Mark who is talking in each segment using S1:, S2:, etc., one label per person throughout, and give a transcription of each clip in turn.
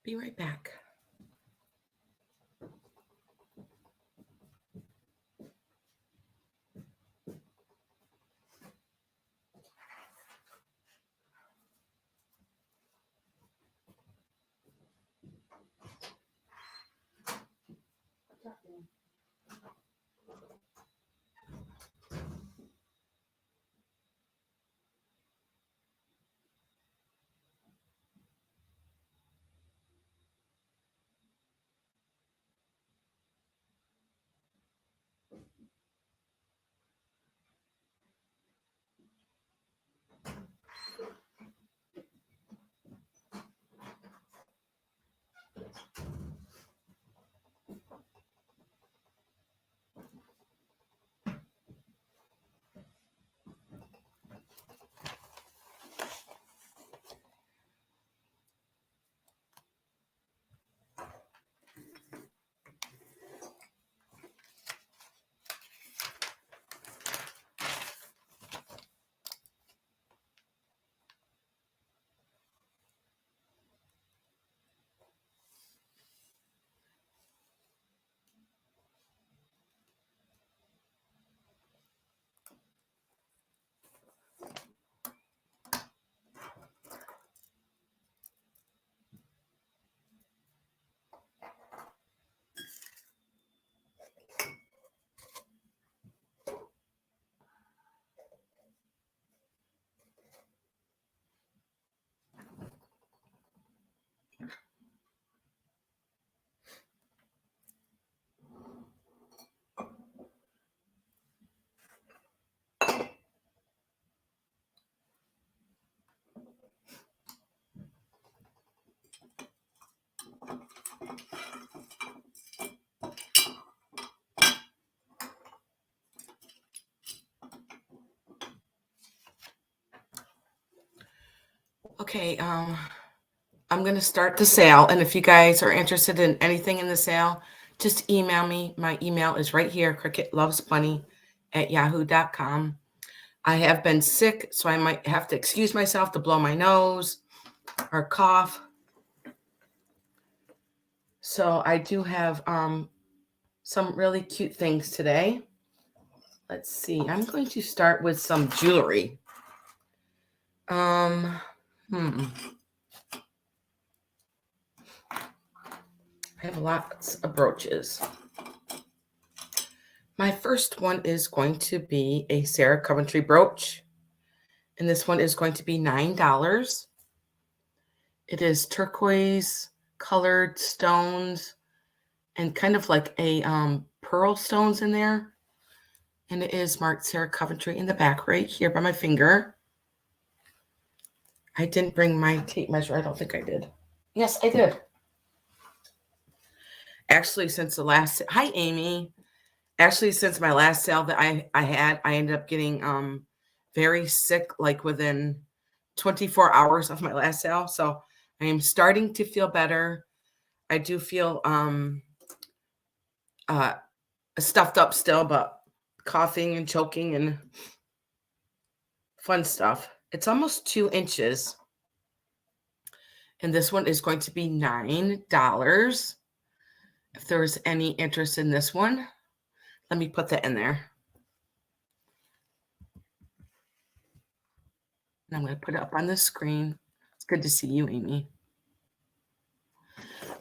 S1: Be right back. Okay, I'm going to start the sale. And if you guys are interested in anything in the sale, just email me. My email is right here, cricketlovesbunny@yahoo.com. I have been sick, so I might have to excuse myself to blow my nose or cough. So I do have some really cute things today. Let's see. I'm going to start with some jewelry. I have lots of brooches. My first one is going to be a Sarah Coventry brooch. And this one is going to be $9. It is turquoise colored stones and kind of like a pearl stones in there. And it is marked Sarah Coventry in the back right here by my finger. I didn't bring my tape measure. I don't think I did. Yes, I did. Actually, since the last, hi, Amy. Actually, since my last sale that I ended up getting very sick, like within 24 hours of my last sale. So I am starting to feel better. I do feel stuffed up still, but coughing and choking and fun stuff. It's almost 2 inches. And this one is going to be $9. If there's any interest in this one, let me put that in there. And I'm going to put it up on the screen. It's good to see you, Amy.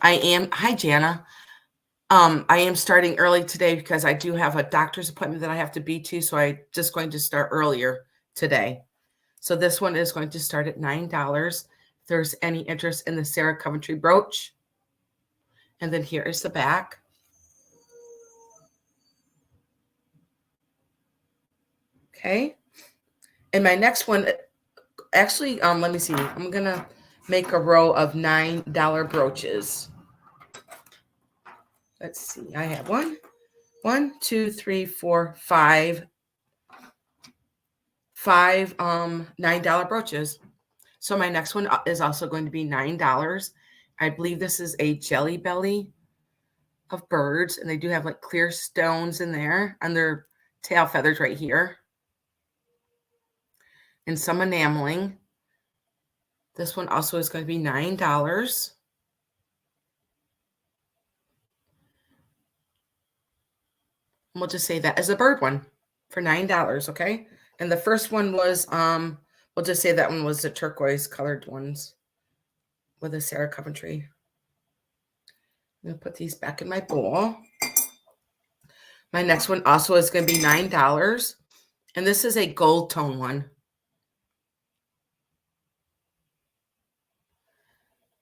S1: Hi, Jana. I am starting early today because I do have a doctor's appointment that I have to be to. So I'm just going to start earlier today. So this one is going to start at $9. If there's any interest in the Sarah Coventry brooch. And then here is the back. Okay. And my next one, actually, let me see. I'm going to make a row of $9 brooches. Let's see. I have $5 $9 brooches. So my next one is also going to be $9. I believe this is a jelly belly of birds, and they do have like clear stones in there on their tail feathers right here. And some enameling. This one also is going to be $9. We'll just say that as a bird one for $9, okay? And the first one was, we'll just say that one was the turquoise colored ones with a Sarah Coventry. I'm going to put these back in my bowl. My next one also is going to be $9. And this is a gold tone one.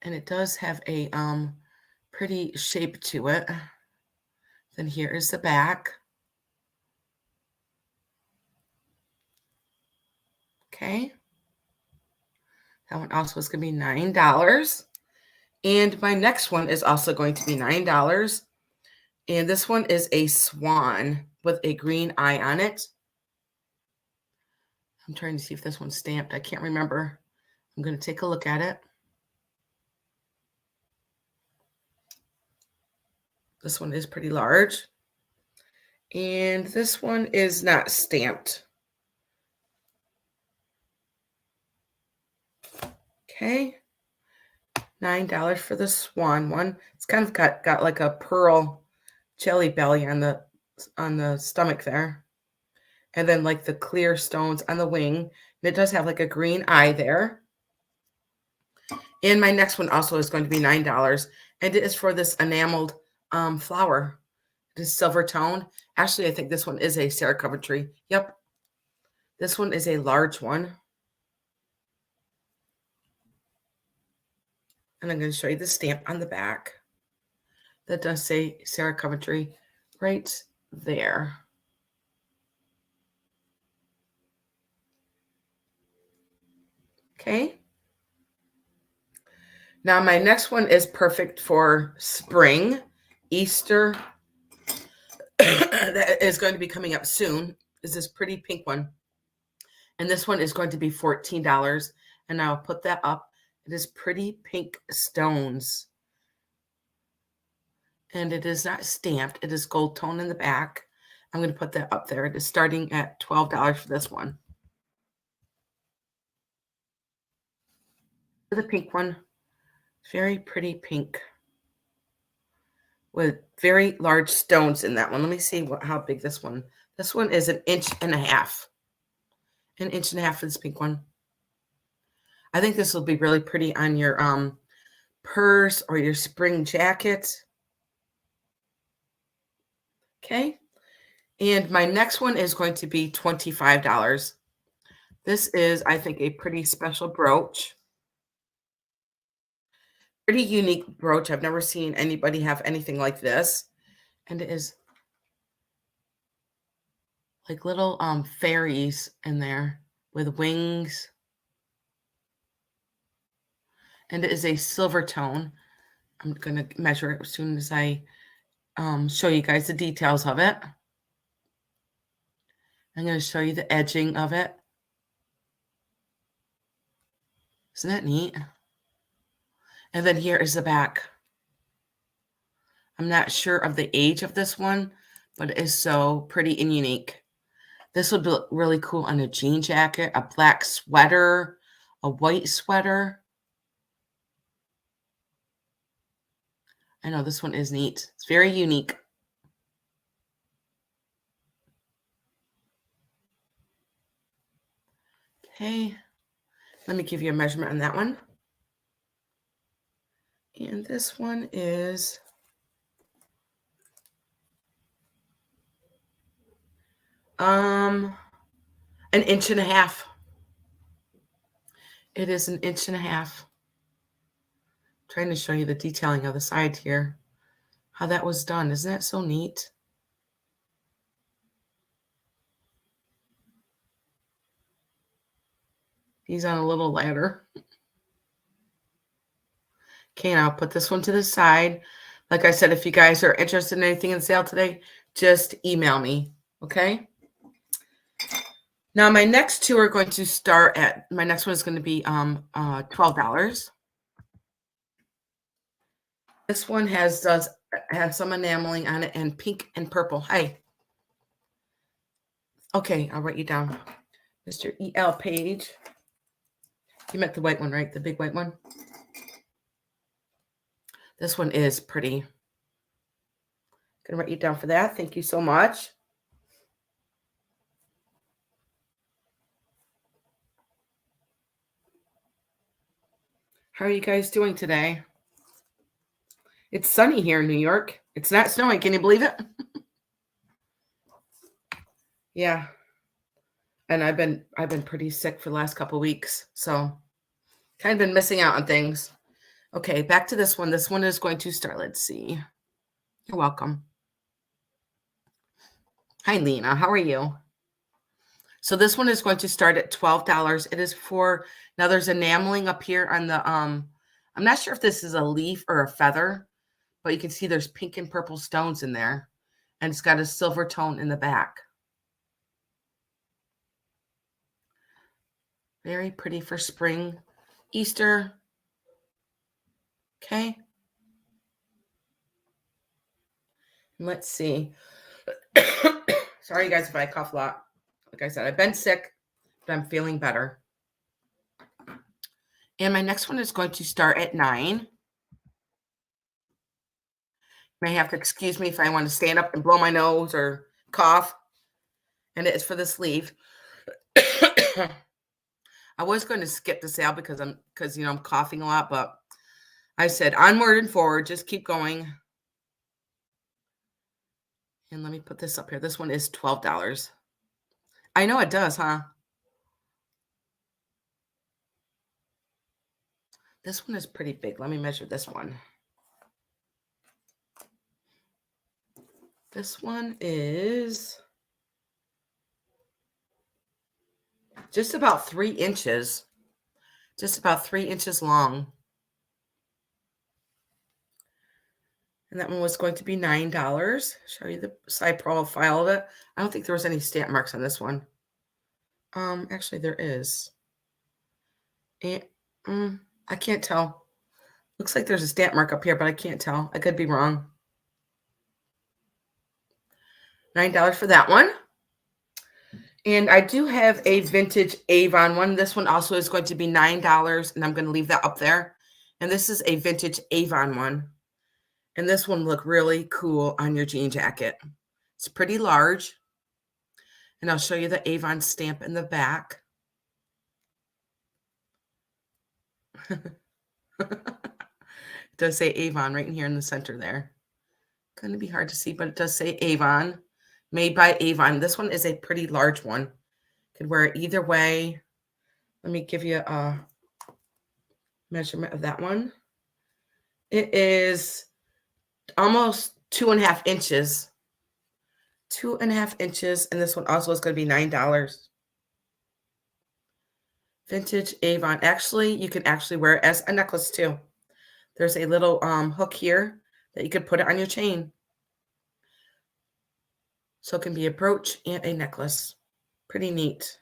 S1: And it does have a pretty shape to it. Then here is the back. Okay. That one also is going to be $9. And my next one is also going to be $9. And this one is a swan with a green eye on it. I'm trying to see if this one's stamped. I can't remember. I'm going to take a look at it. This one is pretty large. And this one is not stamped. Okay. $9 for the swan one. It's kind of got like a pearl jelly belly on the stomach there. And then like the clear stones on the wing. And it does have like a green eye there. And my next one also is going to be $9. And it is for this enameled flower. It is silver tone. Actually, I think this one is a Sarah Coventry. Yep. This one is a large one. And I'm going to show you the stamp on the back. That does say Sarah Coventry right there. Okay. Now my next one is perfect for spring, Easter. That is going to be coming up soon. Is this pretty pink one. And this one is going to be $14. And I'll put that up. It is pretty pink stones. And it is not stamped. It is gold tone in the back. I'm going to put that up there. It is starting at $12 for this one. The pink one, very pretty pink with very large stones in that one. Let me see how big this one. This one is 1.5 inches. 1.5 inches for this pink one. I think this will be really pretty on your purse or your spring jacket. Okay. And my next one is going to be $25. This is, I think, a pretty special brooch. Pretty unique brooch. I've never seen anybody have anything like this. And it is like little fairies in there with wings. And it is a silver tone. I'm going to measure it as soon as I show you guys the details of it. I'm going to show you the edging of it. Isn't that neat? And then here is the back. I'm not sure of the age of this one, but it is so pretty and unique. This would look really cool on a jean jacket, a black sweater, a white sweater. I know this one is neat. It's very unique. Okay, let me give you a measurement on that one. And this one is an 1.5 inches. It is 1.5 inches. Trying to show you the detailing of the side here. How that was done. Isn't that so neat? He's on a little ladder. Okay, and I'll put this one to the side. Like I said, if you guys are interested in anything in sale today, just email me, okay? Now, my next two are going to start at, my next one is going to be $12. This one does have some enameling on it and pink and purple. Hi. Okay, I'll write you down. Mr. E.L. Page. You meant the white one, right? The big white one. This one is pretty. I'm going to write you down for that. Thank you so much. How are you guys doing today? It's sunny here in New York. It's not snowing. Can you believe it? Yeah. And I've been pretty sick for the last couple weeks. So kind of been missing out on things. Okay, back to this one. This one is going to start. Let's see. You're welcome. Hi, Lena. How are you? So this one is going to start at $12. It is for, now there's enameling up here on the, I'm not sure if this is a leaf or a feather, but you can see there's pink and purple stones in there. And it's got a silver tone in the back. Very pretty for spring, Easter. Okay. Let's see. Sorry, guys, if I cough a lot. Like I said, I've been sick, but I'm feeling better. And my next one is going to start at 9. You may have to excuse me if I want to stand up and blow my nose or cough. And it is for the sleeve. I was going to skip the sale because I'm coughing a lot, but I said onward and forward, just keep going. And let me put this up here. This one is $12. I know it does, huh? This one is pretty big. Let me measure this one. This one is just about 3 inches. Just about 3 inches long. And that one was going to be $9. Show you the side profile of it. I don't think there was any stamp marks on this one. Actually there is. And I can't tell. Looks like there's a stamp mark up here, but I can't tell. I could be wrong. $9 for that one. And I do have a vintage Avon one. This one also is going to be $9, and I'm going to leave that up there. And this is a vintage Avon one. And this one look really cool on your jean jacket. It's pretty large. And I'll show you the Avon stamp in the back. It does say Avon right in here in the center there. Going to be hard to see, but it does say Avon. Made by Avon. This one is a pretty large one. Could wear it either way. Let me give you a measurement of that one. It is almost 2.5 inches. 2.5 inches. And this one also is going to be $9. Vintage Avon. Actually, you can actually wear it as a necklace too. There's a little hook here that you could put it on your chain. So it can be a brooch and a necklace. Pretty neat.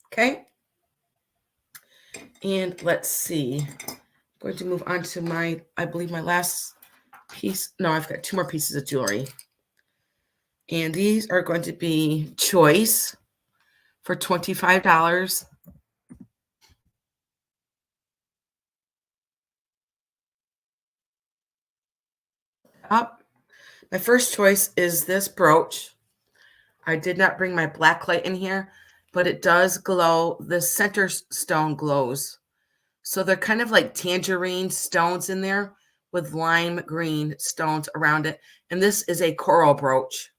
S1: Okay. And let's see. I'm going to move on to my, I believe my last piece. No, I've got 2 more pieces of jewelry. And these are going to be Choice for $25. Up. My first choice is this brooch. I did not bring my black light in here, but it does glow. The center stone glows. So they're kind of like tangerine stones in there with lime green stones around it. And this is a coral brooch.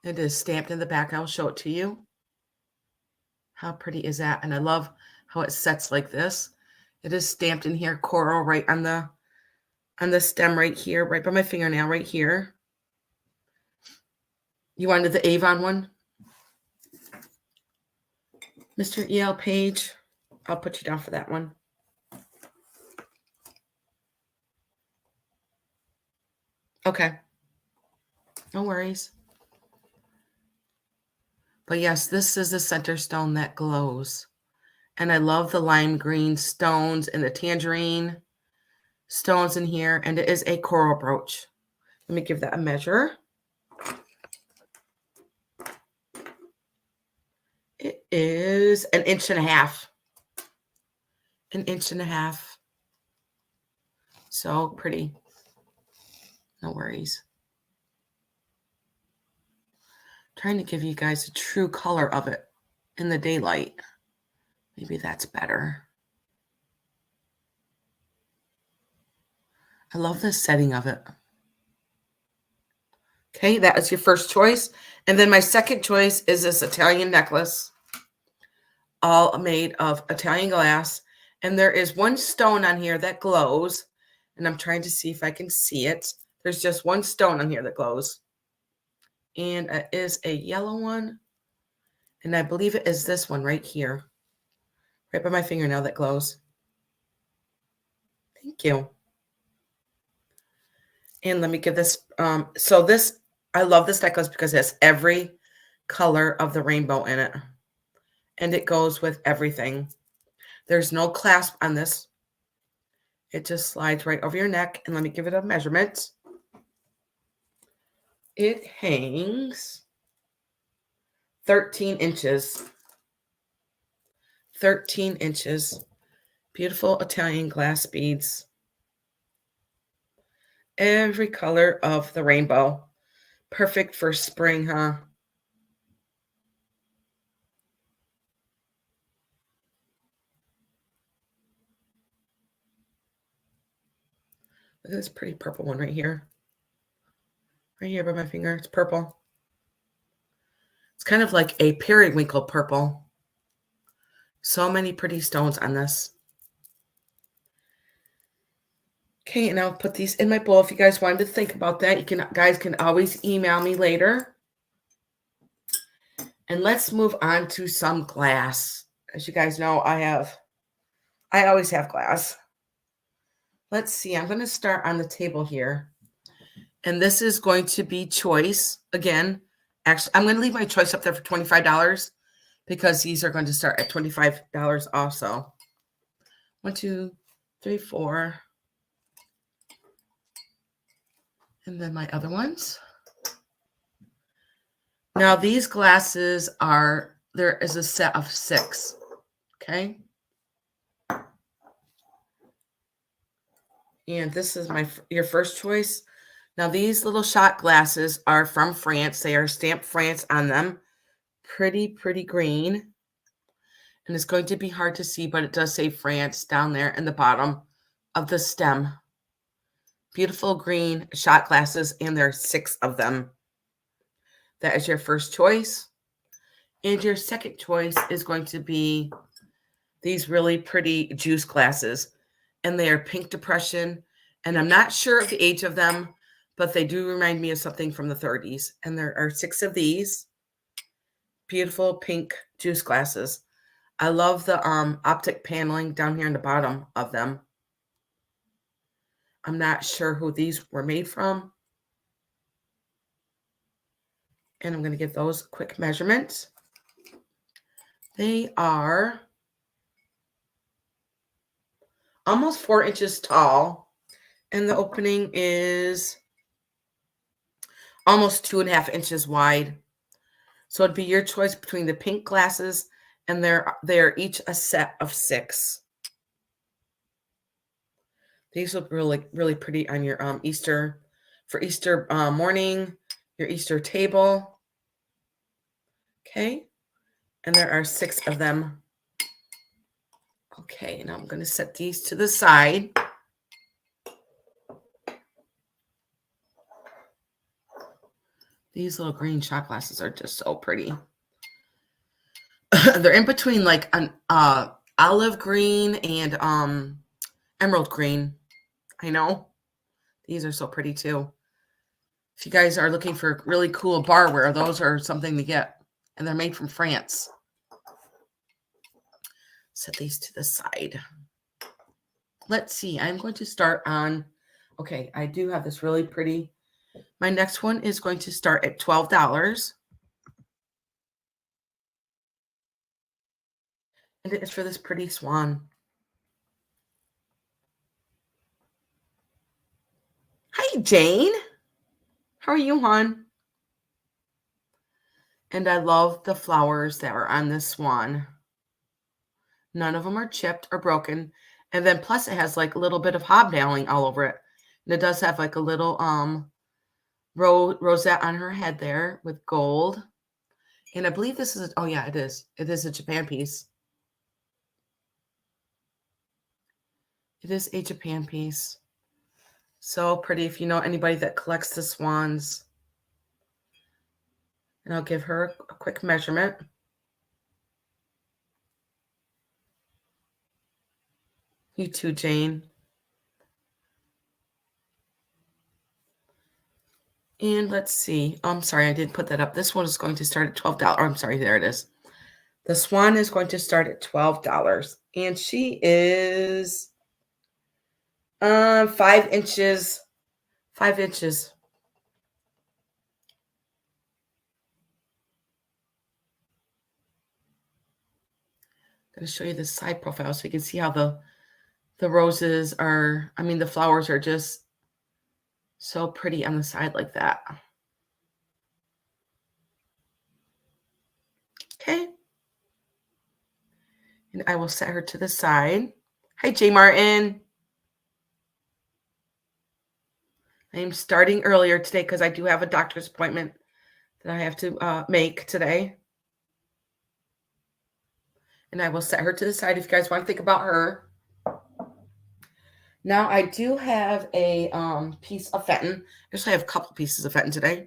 S1: It is stamped in the back. I'll show it to you. How pretty is that? And I love how it sets like this. It is stamped in here, coral, right on the stem right here, right by my fingernail right here. You wanted the Avon one? Mr. E.L. Page, I'll put you down for that one. Okay. No worries. But yes, this is the center stone that glows. And I love the lime green stones and the tangerine stones in here. And it is a coral brooch. Let me give that a measure. It is 1.5 inches. 1.5 inches. So pretty. No worries. Trying to give you guys a true color of it in the daylight. Maybe that's better. I love the setting of it. Okay, that is your first choice. And then my second choice is this Italian necklace, all made of Italian glass. And there is one stone on here that glows. And I'm trying to see if I can see it. There's just one stone on here that glows. And it is a yellow one. And I believe it is this one right here. Right by my fingernail that glows. Thank you. And let me give this, I love this necklace because it has every color of the rainbow in it. And it goes with everything. There's no clasp on this. It just slides right over your neck. And let me give it a measurement. It hangs 13 inches. 13 inches. Beautiful Italian glass beads. Every color of the rainbow. Perfect for spring, huh? Look at this pretty purple one right here. Right here by my finger. It's purple. It's kind of like a periwinkle purple. So many pretty stones on this. Okay, and I'll put these in my bowl. If you guys wanted to think about that, guys can always email me later. And let's move on to some glass. As you guys know, I always have glass. Let's see. I'm going to start on the table here. And this is going to be choice. Again, actually, I'm going to leave my choice up there for $25 because these are going to start at $25 also. 1, 2, 3, 4. And then my other ones. Now these glasses there is a set of 6. Okay. And this is your first choice. Now these little shot glasses are from France. They are stamped France on them. Pretty, pretty green. And it's going to be hard to see, but it does say France down there in the bottom of the stem. Beautiful green shot glasses, and there are 6 of them. That is your first choice. And your second choice is going to be these really pretty juice glasses. And they are pink depression. And I'm not sure of the age of them, but they do remind me of something from the 30s. And there are 6 of these beautiful pink juice glasses. I love the optic paneling down here in the bottom of them. I'm not sure who these were made from. And I'm going to give those quick measurements. They are almost 4 inches tall. And the opening is almost 2.5 inches wide. So it'd be your choice between the pink glasses, and they're each a set of 6. These look really, really pretty on your Easter morning, your Easter table. Okay. And there are 6 of them. Okay, now I'm going to set these to the side. These little green shot glasses are just so pretty. They're in between like an olive green and emerald green. I know. These are so pretty too. If you guys are looking for really cool barware, those are something to get. And they're made from France. Set these to the side. Let's see. I'm going to start on, okay, I do have this really pretty. My next one is going to start at $12. And it is for this pretty swan. Hi, Jane. How are you, hon? And I love the flowers that are on this swan. None of them are chipped or broken. And then plus it has like a little bit of hobnailing all over it. And it does have like a little rosette on her head there with gold. And I believe this is, oh yeah, it is. It is a Japan piece. It is a Japan piece. So pretty if you know anybody that collects the swans. And I'll give her a quick measurement. You too, Jane. And let's see. I'm sorry, I didn't put that up. This one is going to start at $12. I'm sorry, there it is. The swan is going to start at $12. And she is 5 inches. 5 inches. I'm going to show you the side profile so you can see how the roses are, the flowers are just so pretty on the side like that. Okay. And I will set her to the side. Hi, J. Martin. I'm starting earlier today because I do have a doctor's appointment that I have to make today. And I will set her to the side if you guys want to think about her. Now I do have a piece of Fenton. Actually, I have a couple pieces of Fenton today.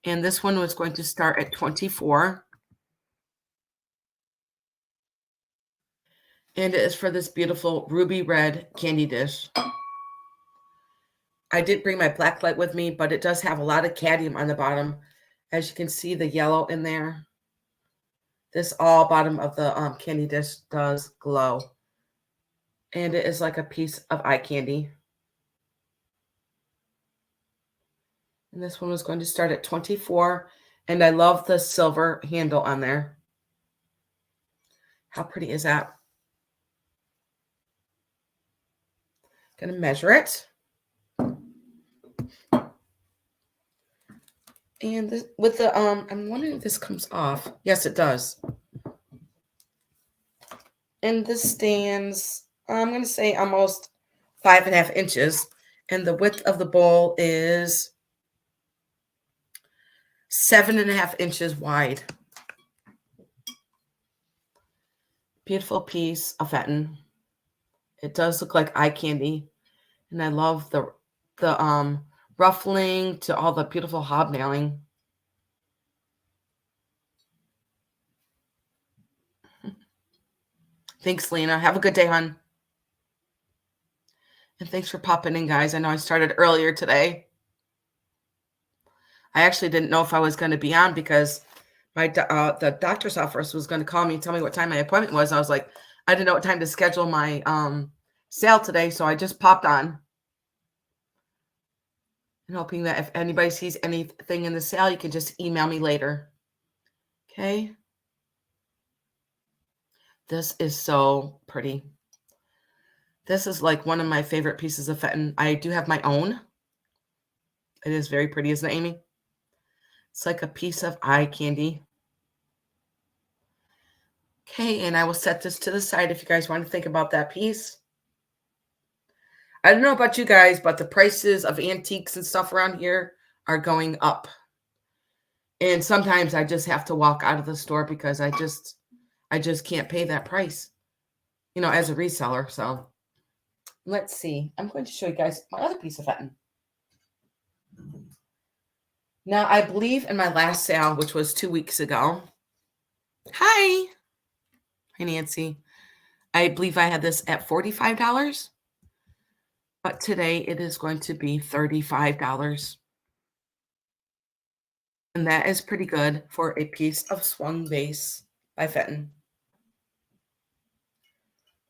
S1: And this one was going to start at $24. And it is for this beautiful ruby red candy dish. I did bring my black light with me, but it does have a lot of cadmium on the bottom. As you can see, the yellow in there. This all bottom of the candy dish does glow. And it is like a piece of eye candy. And this one was going to start at $24. And I love the silver handle on there. How pretty is that? Gonna measure it. And this, with the I'm wondering if this comes off. Yes, it does. And this stands, I'm gonna say almost 5.5 inches. And the width of the bowl is 7.5 inches wide. Beautiful piece of Fenton. It does look like eye candy. And I love the ruffling to all the beautiful hobnailing. Thanks, Lena. Have a good day, hon. And thanks for popping in, guys. I know I started earlier today. I actually didn't know if I was going to be on because the doctor's office was going to call me and tell me what time my appointment was. I was like, I didn't know what time to schedule my sale today, so I just popped on. And hoping that if anybody sees anything in the sale, you can just email me later. Okay. This is so pretty. This is like one of my favorite pieces of Fenton. I do have my own. It is very pretty, isn't it, Amy? It's like a piece of eye candy. Okay, and I will set this to the side if you guys want to think about that piece. I don't know about you guys, but the prices of antiques and stuff around here are going up. And sometimes I just have to walk out of the store because I just can't pay that price, as a reseller. So let's see. I'm going to show you guys my other piece of Fenton. Now, I believe in my last sale, which was 2 weeks ago. Hi, Nancy. I believe I had this at $45. But today it is going to be $35. And that is pretty good for a piece of swung vase by Fenton.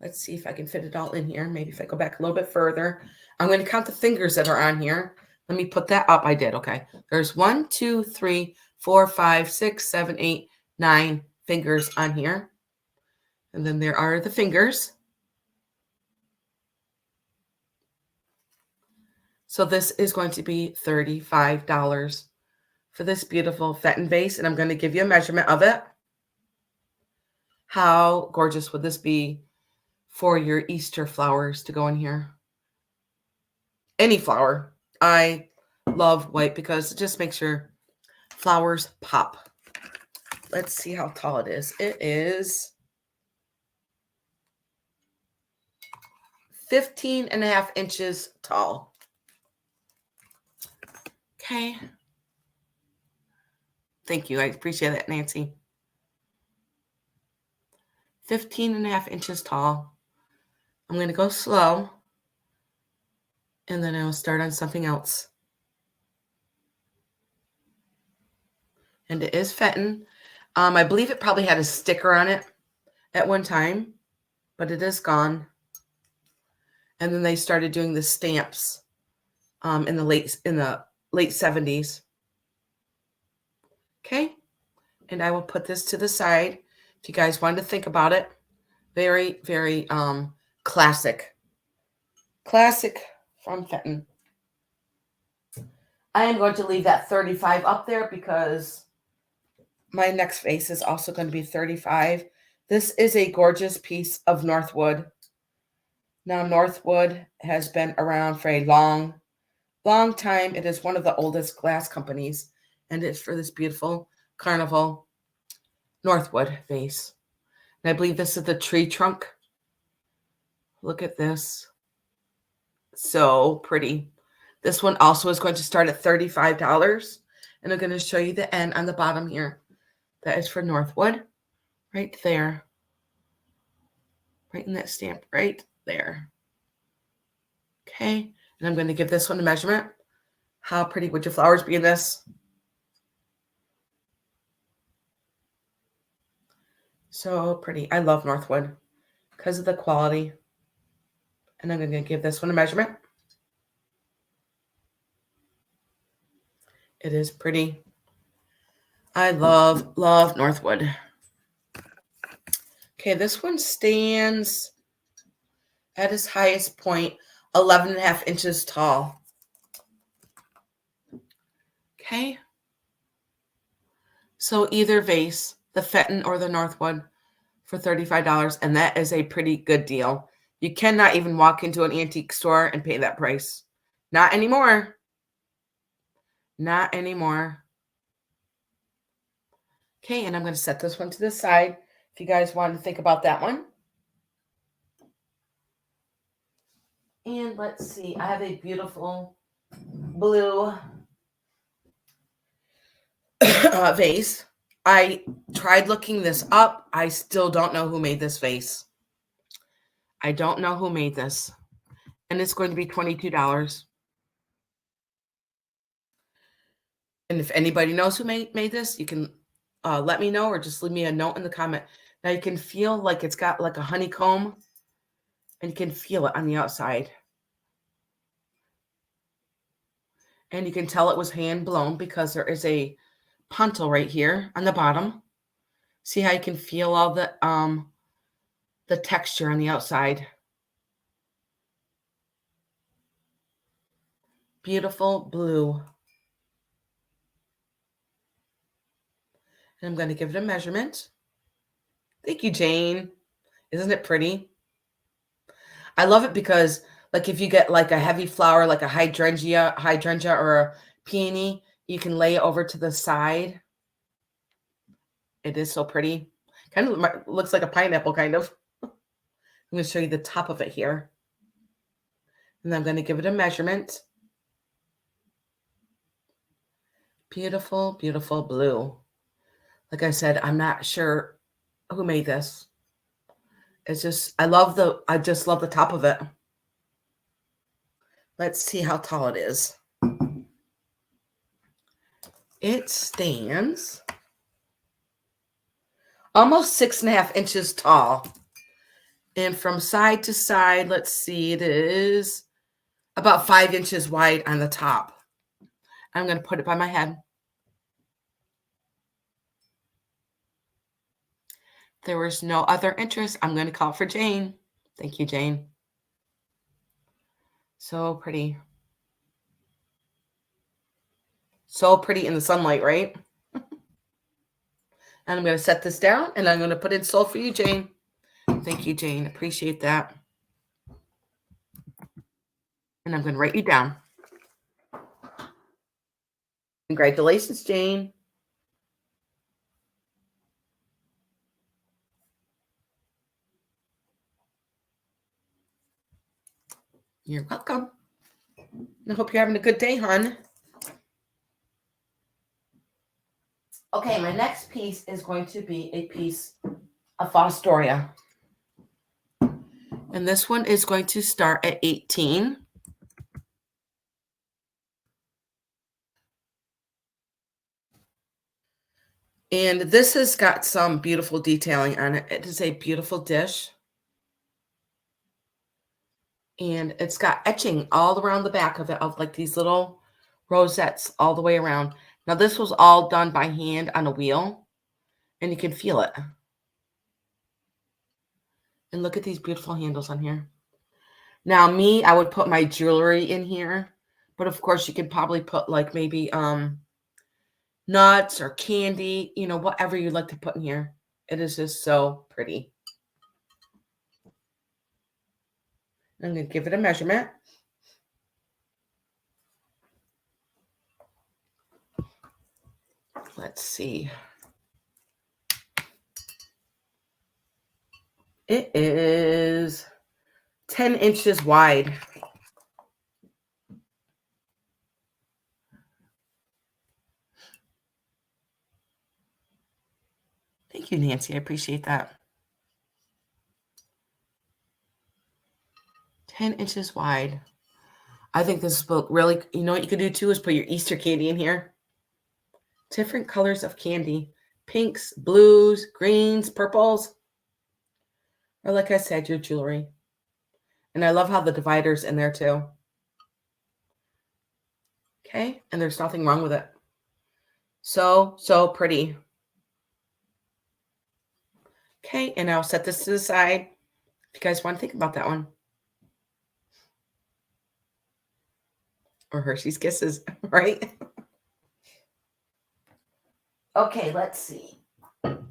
S1: Let's see if I can fit it all in here. Maybe if I go back a little bit further. I'm going to count the fingers that are on here. Let me put that up. I did. Okay. There's 1, 2, 3, 4, 5, 6, 7, 8, 9 fingers on here. And then there are the fingers. So this is going to be $35 for this beautiful Fenton vase. And I'm going to give you a measurement of it. How gorgeous would this be for your Easter flowers to go in here? Any flower. I love white because it just makes your flowers pop. Let's see how tall it is. It is 15.5 inches tall. Okay. Thank you. I appreciate that, Nancy. 15.5 inches tall. I'm going to go slow, and then I'll start on something else. And it is Fenton. I believe it probably had a sticker on it at one time, but it is gone. And then they started doing the stamps in the late 70s. Okay. And I will put this to the side if you guys wanted to think about it. Very, very classic. Classic from Fenton. I am going to leave that 35 up there because my next vase is also going to be 35. This is a gorgeous piece of Northwood. Now, Northwood has been around for a long, long time. It is one of the oldest glass companies, and it's for this beautiful Carnival Northwood vase. And I believe this is the tree trunk. Look at this. So pretty. This one also is going to start at $35. And I'm going to show you the N on the bottom here. That is for Northwood. Right there. Right in that stamp. Right there. Okay. And I'm going to give this one a measurement. How pretty would your flowers be in this? So pretty. I love Northwood because of the quality. And I'm going to give this one a measurement. It is pretty. I love Northwood. Okay, this one stands at its highest point, 11.5 inches tall. Okay. So either vase, the Fenton or the Northwood, for $35, and that is a pretty good deal. You cannot even walk into an antique store and pay that price. Not anymore. Not anymore. Okay, and I'm going to set this one to the side if you guys want to think about that one. And let's see, I have a beautiful blue vase. I tried looking this up. I still don't know who made this vase. I don't know who made this. And it's going to be $22. And if anybody knows who made this, you can let me know or just leave me a note in the comment. Now you can feel like it's got like a honeycomb, and you can feel it on the outside. And you can tell it was hand blown because there is a punto right here on the bottom. See how you can feel all the texture on the outside. Beautiful blue. And I'm going to give it a measurement. Thank you, Jane. Isn't it pretty? I love it because, like, if you get like a heavy flower, like a hydrangea or a peony, you can lay it over to the side. It is so pretty. Kind of looks like a pineapple, kind of. I'm going to show you the top of it here. And I'm going to give it a measurement. Beautiful, beautiful blue. Like I said, I'm not sure who made this. It's just, I just love the top of it. Let's see how tall it is. It stands almost 6.5 inches tall. And from side to side, let's see, it is about 5 inches wide on the top. I'm going to put it by my head. There was no other interest. I'm going to call for Jane. Thank you, Jane. So pretty. So pretty in the sunlight, right? And I'm going to set this down, and I'm going to put in soul for you, Jane. Thank you, Jane. Appreciate that. And I'm going to write you down. Congratulations, Jane. You're welcome. I hope you're having a good day, hon. Okay, my next piece is going to be a piece of Fostoria. And this one is going to start at 18. And this has got some beautiful detailing on it. It is a beautiful dish. And it's got etching all around the back of it of like these little rosettes all the way around. Now this was all done by hand on a wheel, and you can feel it. And look at these beautiful handles on here. Now me, I would put my jewelry in here, but of course you could probably put like maybe nuts or candy, you know, whatever you'd like to put in here. It is just so pretty. I'm going to give it a measurement. Let's see. It is 10 inches wide. Thank you, Nancy. I appreciate that. 10 inches wide. I think this book really, you know what you could do too is put your Easter candy in here. Different colors of candy. Pinks, blues, greens, purples. Or like I said, your jewelry. And I love how the divider's in there too. Okay, and there's nothing wrong with it. So pretty. Okay, and I'll set this to the side if you guys want to think about that one. Or Hershey's Kisses, right? Okay, let's see.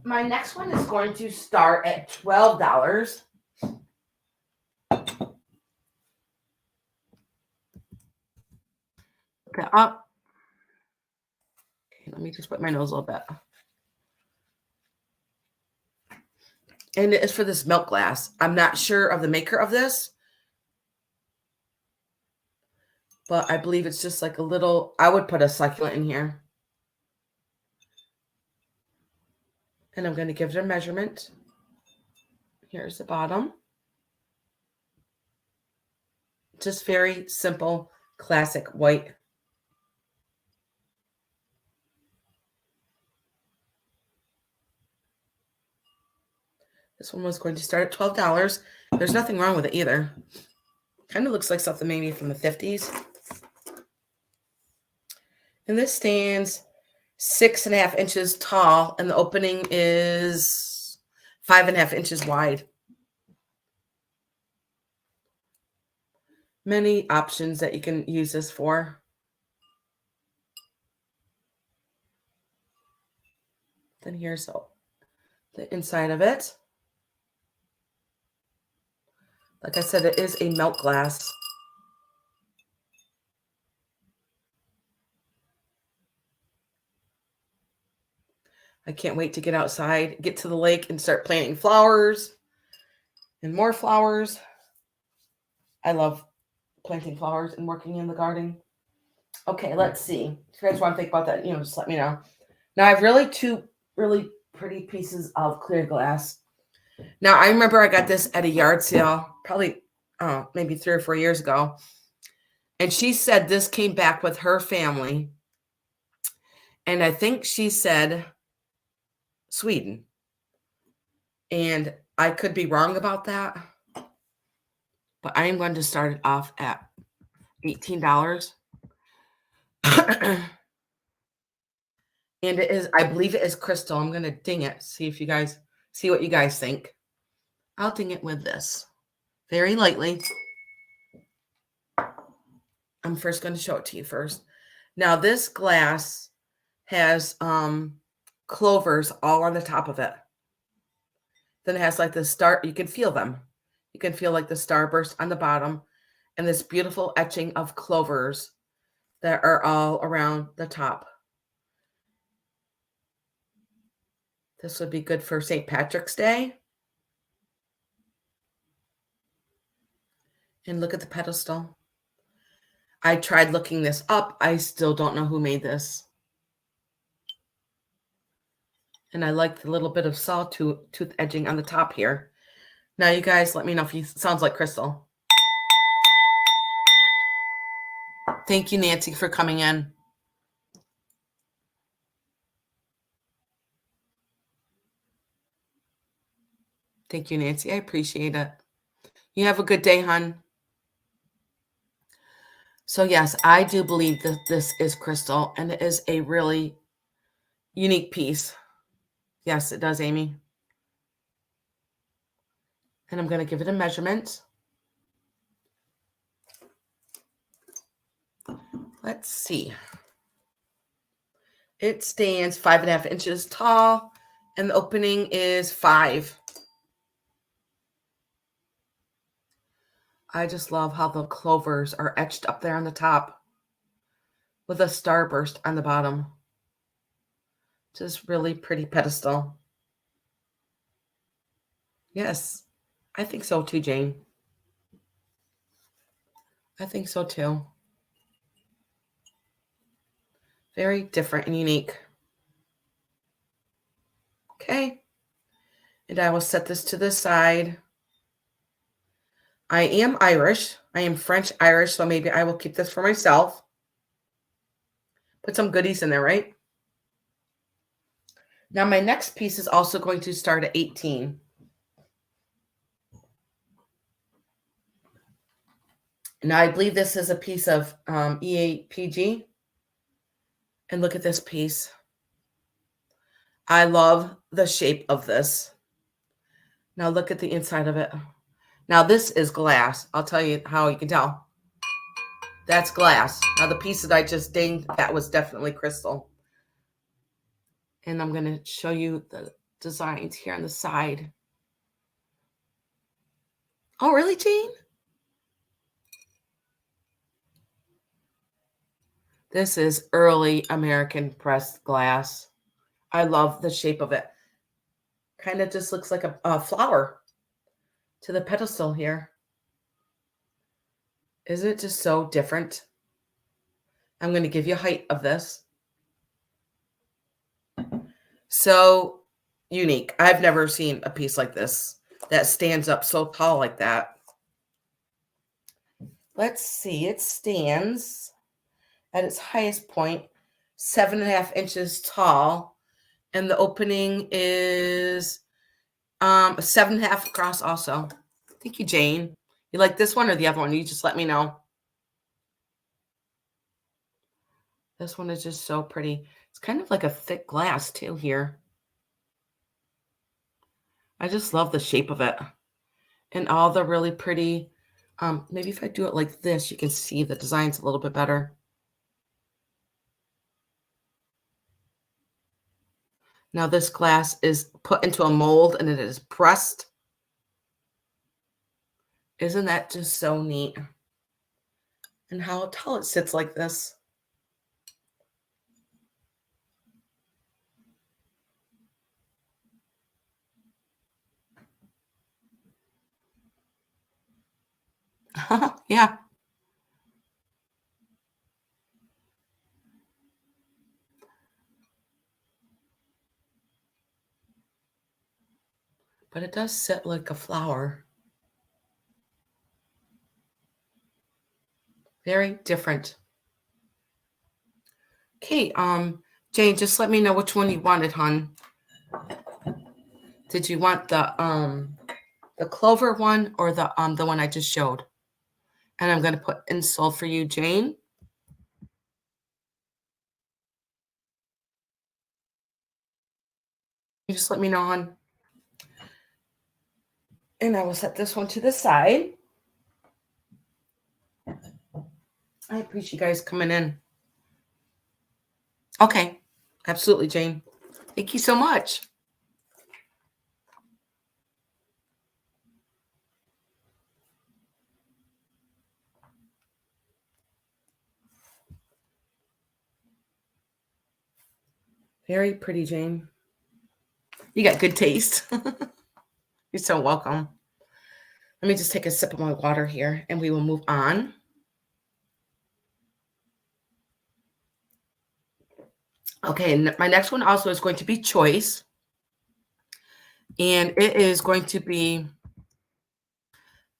S1: My next one is going to start at $12. Okay, up. Okay, let me just put my nose a little bit. And it is for this milk glass. I'm not sure of the maker of this, but I believe it's just like a little, I would put a succulent in here. And I'm going to give it a measurement. Here's the bottom. Just very simple, classic white. This one was going to start at $12. There's nothing wrong with it either. Kind of looks like something maybe from the 50s. And this stands 6.5 inches tall, and the opening is 5.5 inches wide. Many options that you can use this for. Then here's the inside of it. Like I said, it is a milk glass. I can't wait to get outside, get to the lake, and start planting flowers and more flowers. I love planting flowers and working in the garden. Okay, let's see. If you guys want to think about that, you know, just let me know. Now, I have really two really pretty pieces of clear glass. Now, I remember I got this at a yard sale, probably maybe 3 or 4 years ago. And she said this came back with her family. And I think she said Sweden. And I could be wrong about that. But I am going to start it off at $18. And it is, I believe it is crystal. I'm going to ding it. See if you guys, see what you guys think. I'll ding it with this. Very lightly. I'm first going to show it to you first. Now this glass has clovers all on the top of it. Then it has like the star, you can feel them. You can feel like the starburst on the bottom and this beautiful etching of clovers that are all around the top. This would be good for St. Patrick's Day. And look at the pedestal. I tried looking this up. I still don't know who made this. And I like the little bit of sawtooth edging on the top here. Now, you guys, let me know if it sounds like crystal. Thank you, Nancy, for coming in. Thank you, Nancy. I appreciate it. You have a good day, hon. So, yes, I do believe that this is crystal, and it is a really unique piece. Yes, it does, Amy. And I'm going to give it a measurement. Let's see. It stands 5.5 inches tall, and the opening is 5. I just love how the clovers are etched up there on the top with a starburst on the bottom. Just really pretty pedestal. Yes, I think so too, Jane. I think so too. Very different and unique. Okay. And I will set this to the side. I am Irish. I am French Irish, so maybe I will keep this for myself. Put some goodies in there, right? Now, my next piece is also going to start at 18. Now, I believe this is a piece of EAPG. And look at this piece. I love the shape of this. Now, look at the inside of it. Now, this is glass. I'll tell you how you can tell. That's glass. Now, the piece that I just dinged, that was definitely crystal. And I'm going to show you the designs here on the side. Oh, really, Jane? This is early American pressed glass. I love the shape of it. Kind of just looks like a flower to the pedestal here. Isn't it just so different? I'm going to give you a height of this. So unique. I've never seen a piece like this that stands up so tall like that. Let's see. It stands at its highest point, 7.5 inches tall. And the opening is 7.5 across also. Thank you, Jane. You like this one or the other one? You just let me know. This one is just so pretty. It's kind of like a thick glass too here. I just love the shape of it. And all the really pretty, maybe if I do it like this, you can see the design's a little bit better. Now this glass is put into a mold and it is pressed. Isn't that just so neat? And how tall it sits like this. Yeah. But it does sit like a flower. Very different. Okay, Jane, just let me know which one you wanted, hon. Did you want the clover one or the one I just showed? And I'm going to put insole for you, Jane. You just let me know, hon. And I will set this one to the side. I appreciate you guys coming in. Okay, absolutely, Jane. Thank you so much. Very pretty, Jane. You got good taste. You're so welcome. Let me just take a sip of my water here and we will move on. Okay, my next one also is going to be Choice. And it is going to be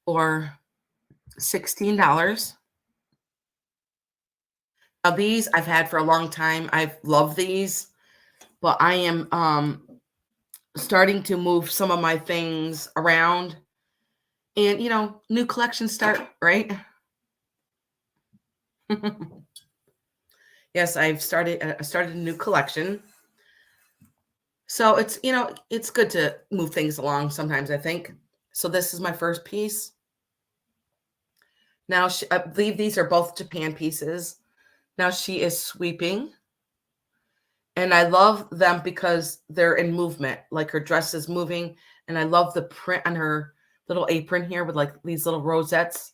S1: for $16. Now these I've had for a long time. I've loved these, but I am starting to move some of my things around. And new collections start, right? Yes, I've started a new collection. So it's good to move things along sometimes, I think. So this is my first piece. Now I believe these are both Japan pieces. Now she is sweeping. And I love them because they're in movement, like her dress is moving. And I love the print on her little apron here with like these little rosettes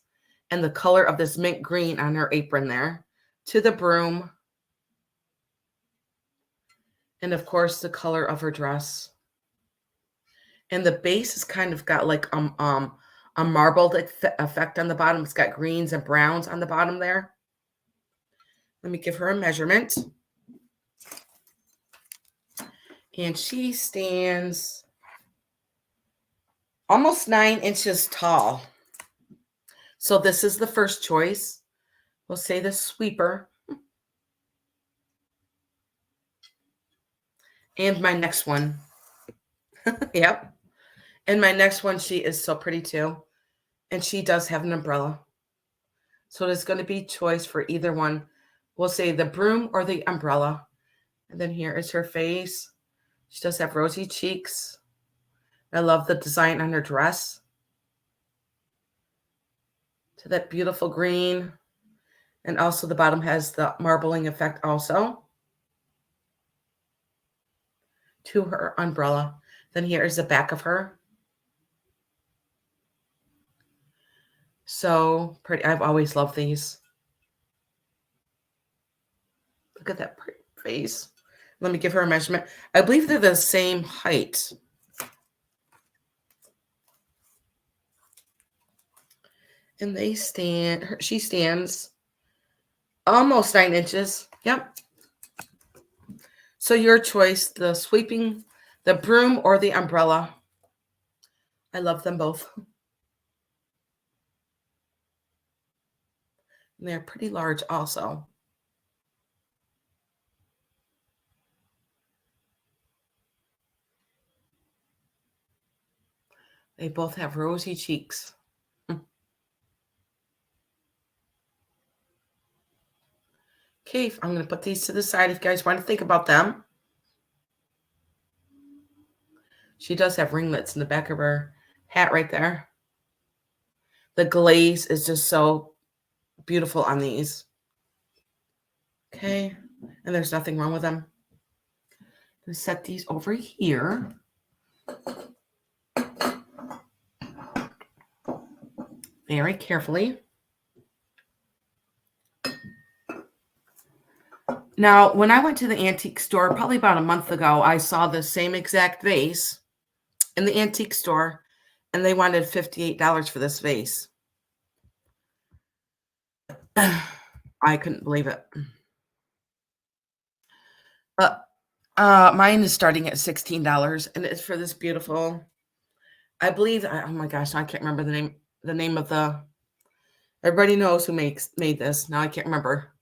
S1: and the color of this mint green on her apron there. To the broom. And of course, the color of her dress. And the base has kind of got like a marbled effect on the bottom. It's got greens and browns on the bottom there. Let me give her a measurement. And she stands almost 9 inches tall. So this is the first choice. We'll say the sweeper. And my next one. Yep. And my next one, she is so pretty too. And she does have an umbrella. So there's going to be choice for either one. We'll say the broom or the umbrella. And then here is her face. She does have rosy cheeks. I love the design on her dress. To that beautiful green. And also the bottom has the marbling effect also. To her umbrella. Then here is the back of her. So pretty. I've always loved these. Look at that pretty face. Let me give her a measurement. I believe they're the same height. And she stands almost 9 inches. Yep. So your choice, the sweeping, the broom, or the umbrella. I love them both. And they're pretty large also. They both have rosy cheeks. Okay, I'm going to put these to the side if you guys want to think about them. She does have ringlets in the back of her hat right there. The glaze is just so beautiful on these. Okay, and there's nothing wrong with them. I'm going to set these over here. Very carefully. Now, when I went to the antique store, probably about a month ago, I saw the same exact vase in the antique store, and they wanted $58 for this vase. I couldn't believe it. Mine is starting at $16, and it's for this beautiful. I believe. Oh my gosh, I can't remember the name. The name of the. Everybody knows who made this. Now I can't remember.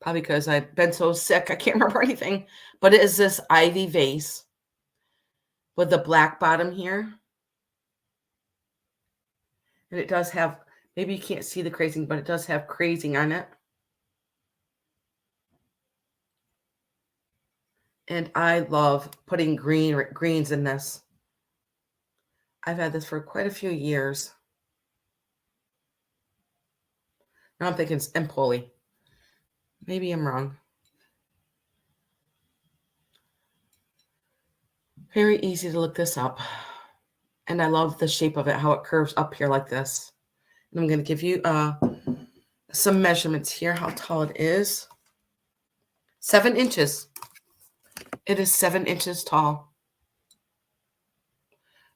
S1: Probably because I've been so sick, I can't remember anything. But it is this ivy vase with the black bottom here. And it does have, maybe you can't see the crazing, but it does have crazing on it. And I love putting greens in this. I've had this for quite a few years. Now I'm thinking it's Empoli. Maybe I'm wrong. Very easy to look this up. And I love the shape of it, how it curves up here like this. And I'm going to give you some measurements here, how tall it is. 7 inches. It is 7 inches tall.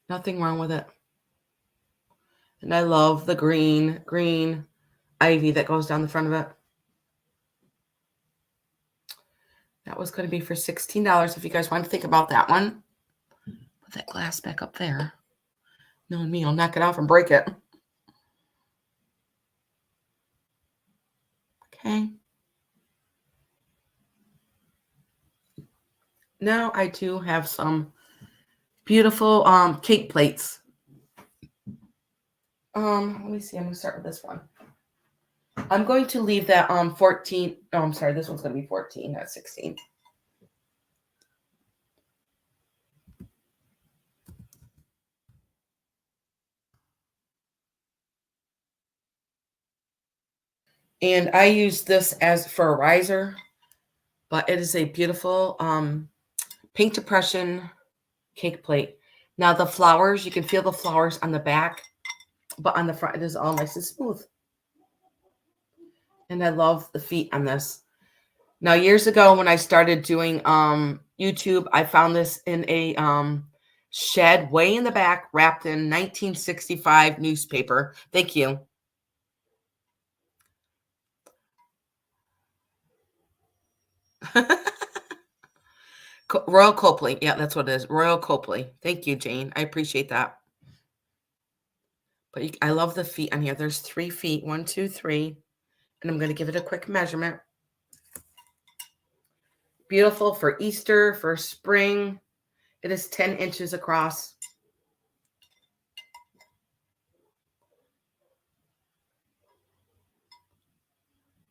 S1: Nothing wrong with it. And I love the green ivy that goes down the front of it. That was going to be for $16 if you guys want to think about that one. Put that glass back up there. Knowing me, I'll knock it off and break it. Okay. Now I do have some beautiful cake plates. Let me see. I'm going to start with this one. I'm going to leave that 14. Oh, I'm sorry. This one's going to be 14, not 16. And I use this as for a riser, but it is a beautiful pink depression cake plate. Now the flowers, you can feel the flowers on the back, but on the front, it is all nice and smooth. And I love the feet on this. Now, years ago when I started doing YouTube, I found this in a shed way in the back, wrapped in 1965 newspaper. Thank you. Royal Copley. Yeah, that's what it is. Royal Copley. Thank you, Jane. I appreciate that. But I love the feet on here. There's 3 feet. 1, 2, 3. And I'm going to give it a quick measurement. Beautiful for Easter, for spring. It is 10 inches across.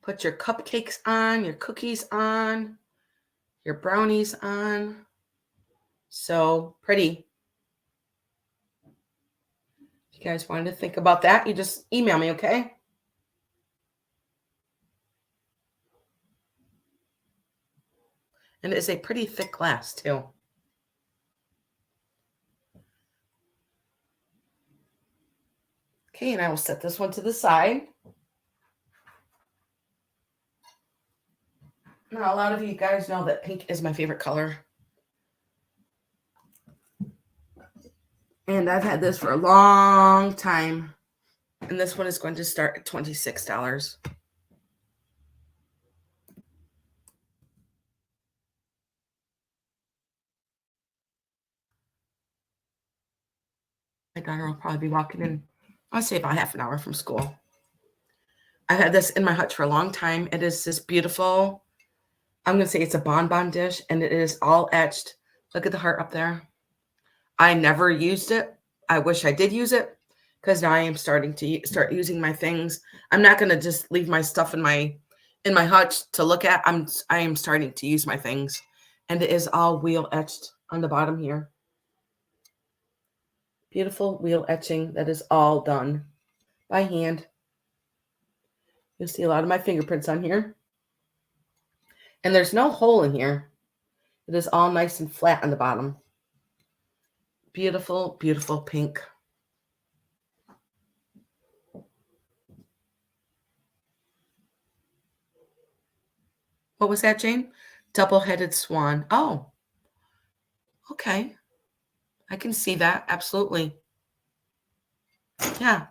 S1: Put your cupcakes on, your cookies on, your brownies on. So pretty. If you guys wanted to think about that, you just email me, okay? And it's a pretty thick glass, too. Okay, and I will set this one to the side. Now, a lot of you guys know that pink is my favorite color. And I've had this for a long time. And this one is going to start at $26. My daughter will probably be walking in, I'll say about half an hour from school. I've had this in my hutch for a long time. It is this beautiful, I'm going to say it's a bonbon dish, and it is all etched. Look at the heart up there. I never used it. I wish I did use it, because now I am starting to start using my things. I'm not going to just leave my stuff in my hutch to look at. I am starting to use my things, and it is all wheel etched on the bottom here. Beautiful wheel etching that is all done by hand. You'll see a lot of my fingerprints on here. And there's no hole in here. It is all nice and flat on the bottom. Beautiful, beautiful pink. What was that, Jane? Double-headed swan. Oh, okay. I can see that. Absolutely. Yeah.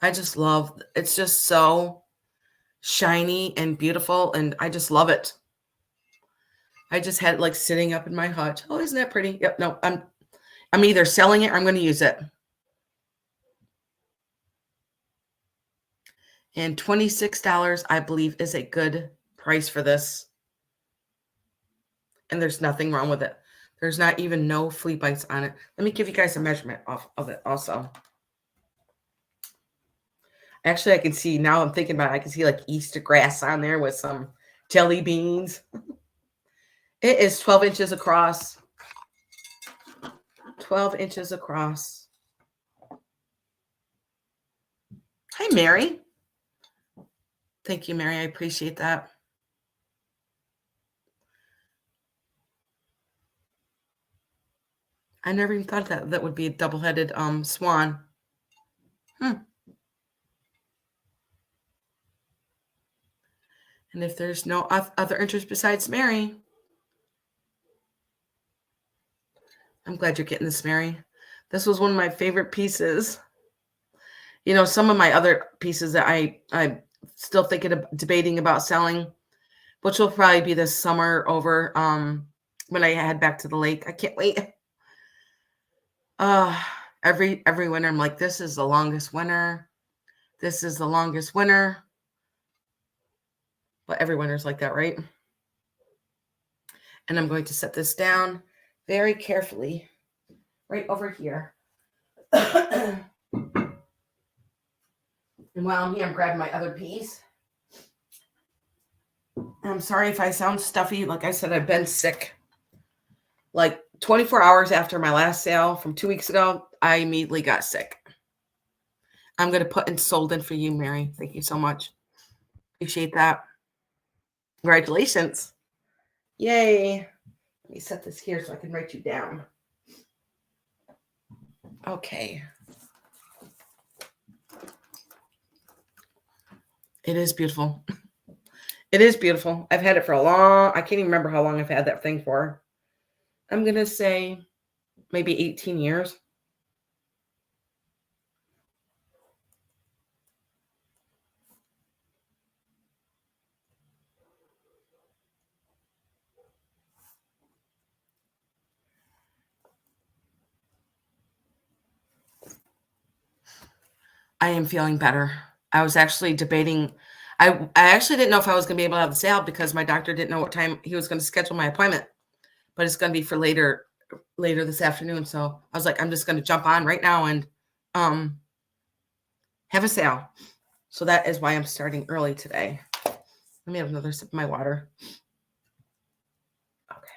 S1: I just love, it's just so shiny and beautiful, and I just love it. I just had it like sitting up in my hutch. Oh, isn't that pretty? Yep. No, I'm either selling it or I'm going to use it. And $26, I believe, is a good price for this. And there's nothing wrong with it. There's not even no flea bites on it. Let me give you guys a measurement of it also. Actually, I can see, now I'm thinking about it, I can see like Easter grass on there with some jelly beans. It is 12 inches across. 12 inches across. Hi, Mary. Thank you, Mary. I appreciate that. I never even thought that would be a double-headed swan. And if there's no other interest besides Mary, I'm glad you're getting this, Mary. This was one of my favorite pieces. You know, some of my other pieces that I'm still thinking of debating about selling, which will probably be this summer over when I head back to the lake. I can't wait. Uh every winter I'm like, this is the longest winter. This is the longest winter. But every winter's like that, right? And I'm going to set this down very carefully right over here. And while I'm here, I'm grabbing my other piece. I'm sorry if I sound stuffy. Like I said, I've been sick. Like 24 hours after my last sale from 2 weeks ago, I immediately got sick. I'm going to put in sold in for you, Mary. Thank you so much. Appreciate that. Congratulations. Yay. Let me set this here so I can write you down. Okay. It is beautiful. It is beautiful. I've had it for I can't even remember how long I've had that thing for. I'm going to say maybe 18 years. I am feeling better. I was actually debating. I actually didn't know if I was going to be able to have the sale because my doctor didn't know what time he was going to schedule my appointment, but it's going to be for later this afternoon. So I was like, I'm just going to jump on right now and have a sale. So that is why I'm starting early today. Let me have another sip of my water. Okay.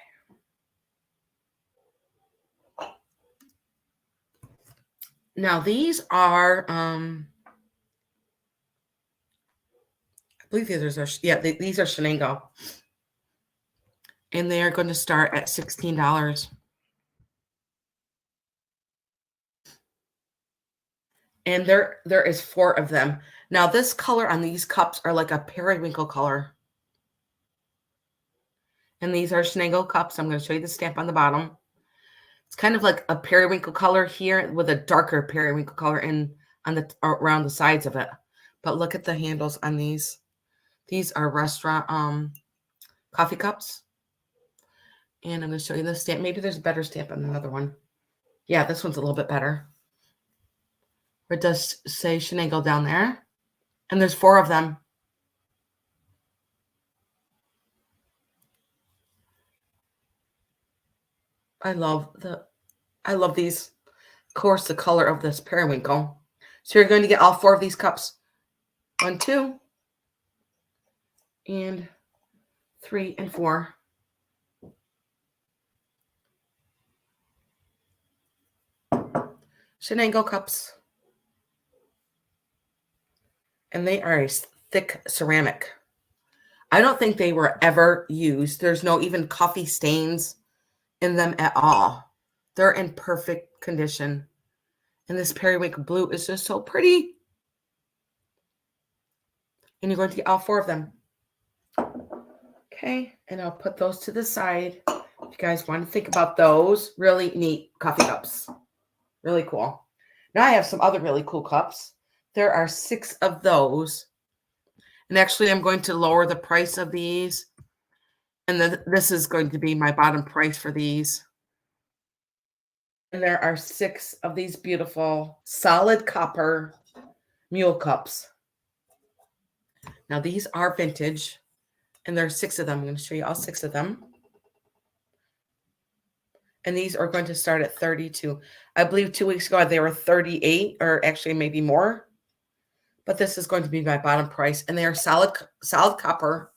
S1: Now these are, I believe these are Shenango. And they are going to start at $16. And there is 4 of them. Now this color on these cups are like a periwinkle color. And these are Shenango cups. I'm going to show you the stamp on the bottom. It's kind of like a periwinkle color here with a darker periwinkle color around the sides of it. But look at the handles on these. These are restaurant coffee cups. And I'm going to show you the stamp. Maybe there's a better stamp on another one. Yeah, this one's a little bit better. It does say Shenango down there. And there's 4 of them. I love these. Of course, the color of this periwinkle. So you're going to get all 4 of these cups. 1, 2, and 3, and 4. Shenango cups. And they are a thick ceramic. I don't think they were ever used. There's no even coffee stains in them at all. They're in perfect condition. And this periwinkle blue is just so pretty. And you're going to get all 4 of them. Okay, and I'll put those to the side. If you guys want to think about those, really neat coffee cups. Really cool. Now I have some other really cool cups. There are 6 of those. And actually, I'm going to lower the price of these. And this is going to be my bottom price for these. And there are 6 of these beautiful solid copper mule cups. Now, these are vintage. And there are 6 of them. I'm going to show you all 6 of them. And these are going to start at 32. I believe 2 weeks ago they were 38, or actually maybe more. But this is going to be my bottom price. And they are solid copper.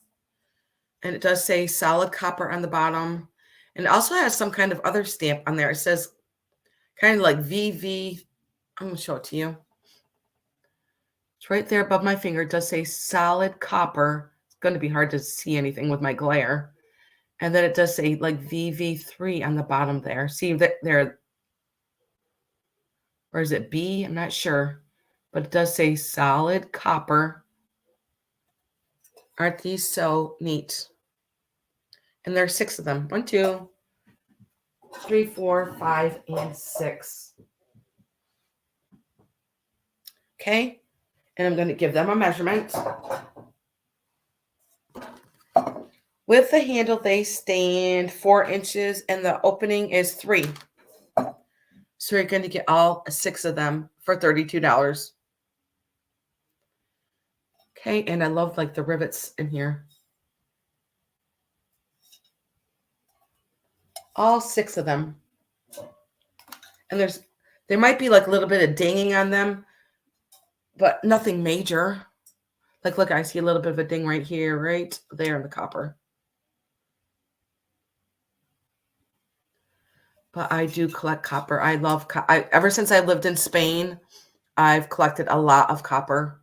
S1: And it does say solid copper on the bottom. And it also has some kind of other stamp on there. It says kind of like VV. I'm going to show it to you. It's right there above my finger. It does say solid copper. It's going to be hard to see anything with my glare. And then it does say like VV3 on the bottom there. See that there, or is it B? I'm not sure. But it does say solid copper. Aren't these so neat? And there are 6 of them. 1, 2, 3, 4, 5, and 6. Okay. And I'm going to give them a measurement. With the handle, they stand 4 inches and the opening is 3. So you're going to get all 6 of them for $32. Okay, and I love like the rivets in here. All 6 of them. And there might be like a little bit of dinging on them, but nothing major. Like, look, I see a little bit of a ding right here, right there in the copper. But I do collect copper. I love ever since I lived in Spain, I've collected a lot of copper.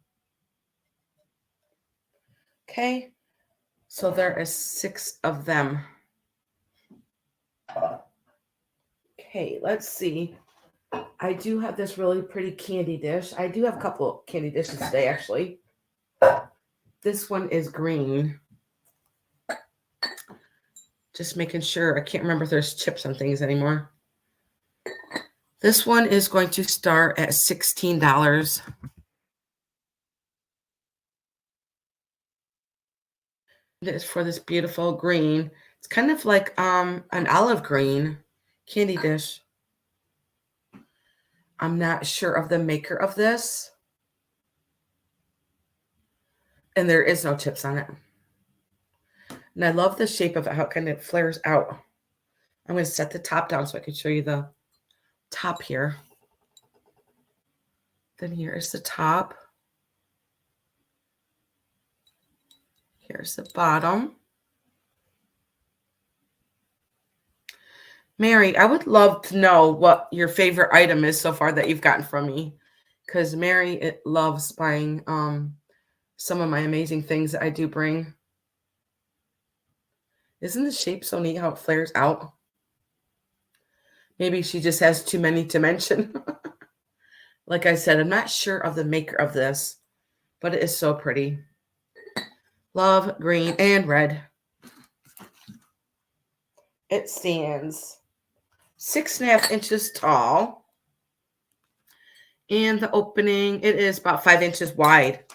S1: Okay, so there is 6 of them. Okay, let's see. I do have this really pretty candy dish. I do have a couple candy dishes today, actually. This one is green. Just making sure. I can't remember if there's chips on things anymore. This one is going to start at $16. It is for this beautiful green. It's kind of like an olive green candy dish. I'm not sure of the maker of this. And there is no chips on it. And I love the shape of it, how it kind of flares out. I'm going to set the top down so I can show you the top here. Then here is the top. Here's the bottom. Mary, I would love to know what your favorite item is so far that you've gotten from me. Because Mary loves buying some of my amazing things that I do bring. Isn't the shape so neat how it flares out? Maybe she just has too many to mention. Like I said, I'm not sure of the maker of this, but it is so pretty. Love green and red. It stands 6.5 inches tall. And the opening, it is about 5 inches wide.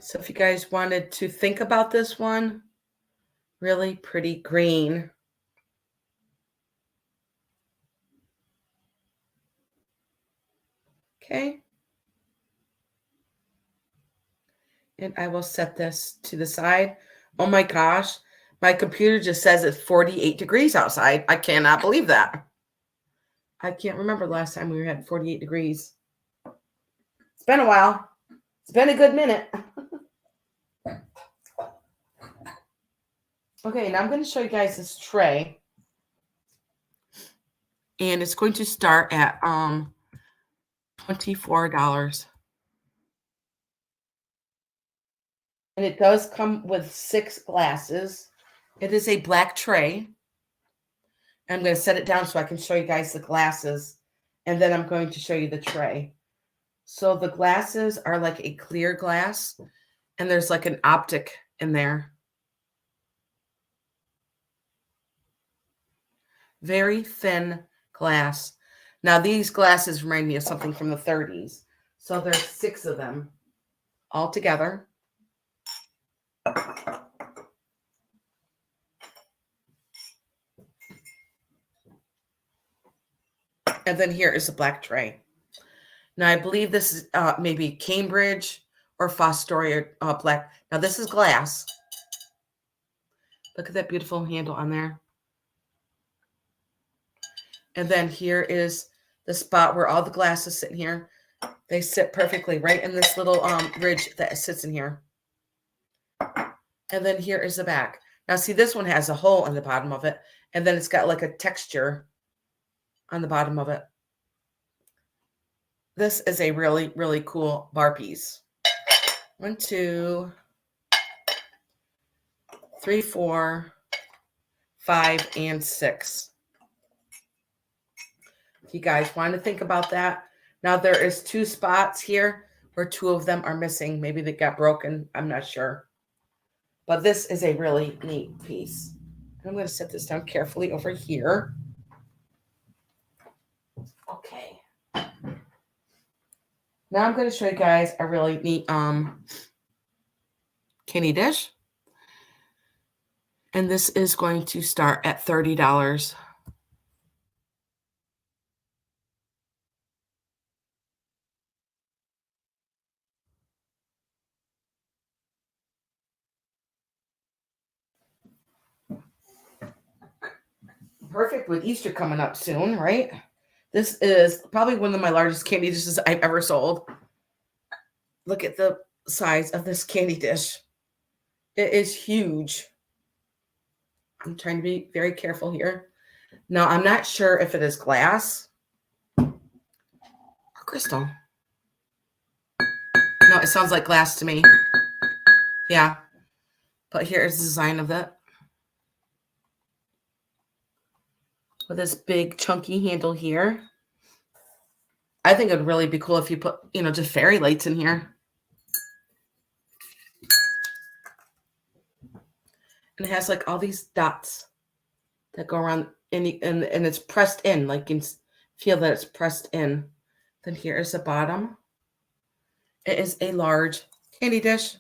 S1: So if you guys wanted to think about this one, really pretty green. Okay. And I will set this to the side. Oh my gosh. My computer just says it's 48 degrees outside. I cannot believe that. I can't remember the last time we had 48 degrees. It's been a while. It's been a good minute. Okay, now I'm going to show you guys this tray. And it's going to start at $24. And it does come with 6 glasses. It is a black tray. I'm going to set it down so I can show you guys the glasses. And then I'm going to show you the tray. So the glasses are like a clear glass. And there's like an optic in there. Very thin glass. Now these glasses remind me of something from the 30s. So there's 6 of them all together. And then here is the black tray. Now I believe this is maybe Cambridge or Fostoria black. Now this is glass. Look at that beautiful handle on there. And then here is the spot where all the glasses sit in here. They sit perfectly right in this little ridge that sits in here. And then here is the back. Now see, this one has a hole in the bottom of it. And then it's got like a texture on the bottom of it. This is a really, really cool bar piece. 1, 2, 3, 4, 5, and 6. If you guys want to think about that. Now there is 2 spots here where 2 of them are missing. Maybe they got broken. I'm not sure. But this is a really neat piece. I'm going to set this down carefully over here. Okay. Now I'm going to show you guys a really neat candy dish. And this is going to start at $30. Perfect with Easter coming up soon, right? This is probably one of my largest candy dishes I've ever sold. Look at the size of this candy dish. It is huge. I'm trying to be very careful here. Now, I'm not sure if it is glass or crystal. No, it sounds like glass to me. Yeah. But here is the design of it. With this big chunky handle here. I think it would really be cool if you put, just fairy lights in here. And it has like all these dots that go around and it's pressed in. Like you can feel that it's pressed in. Then here is the bottom. It is a large candy dish.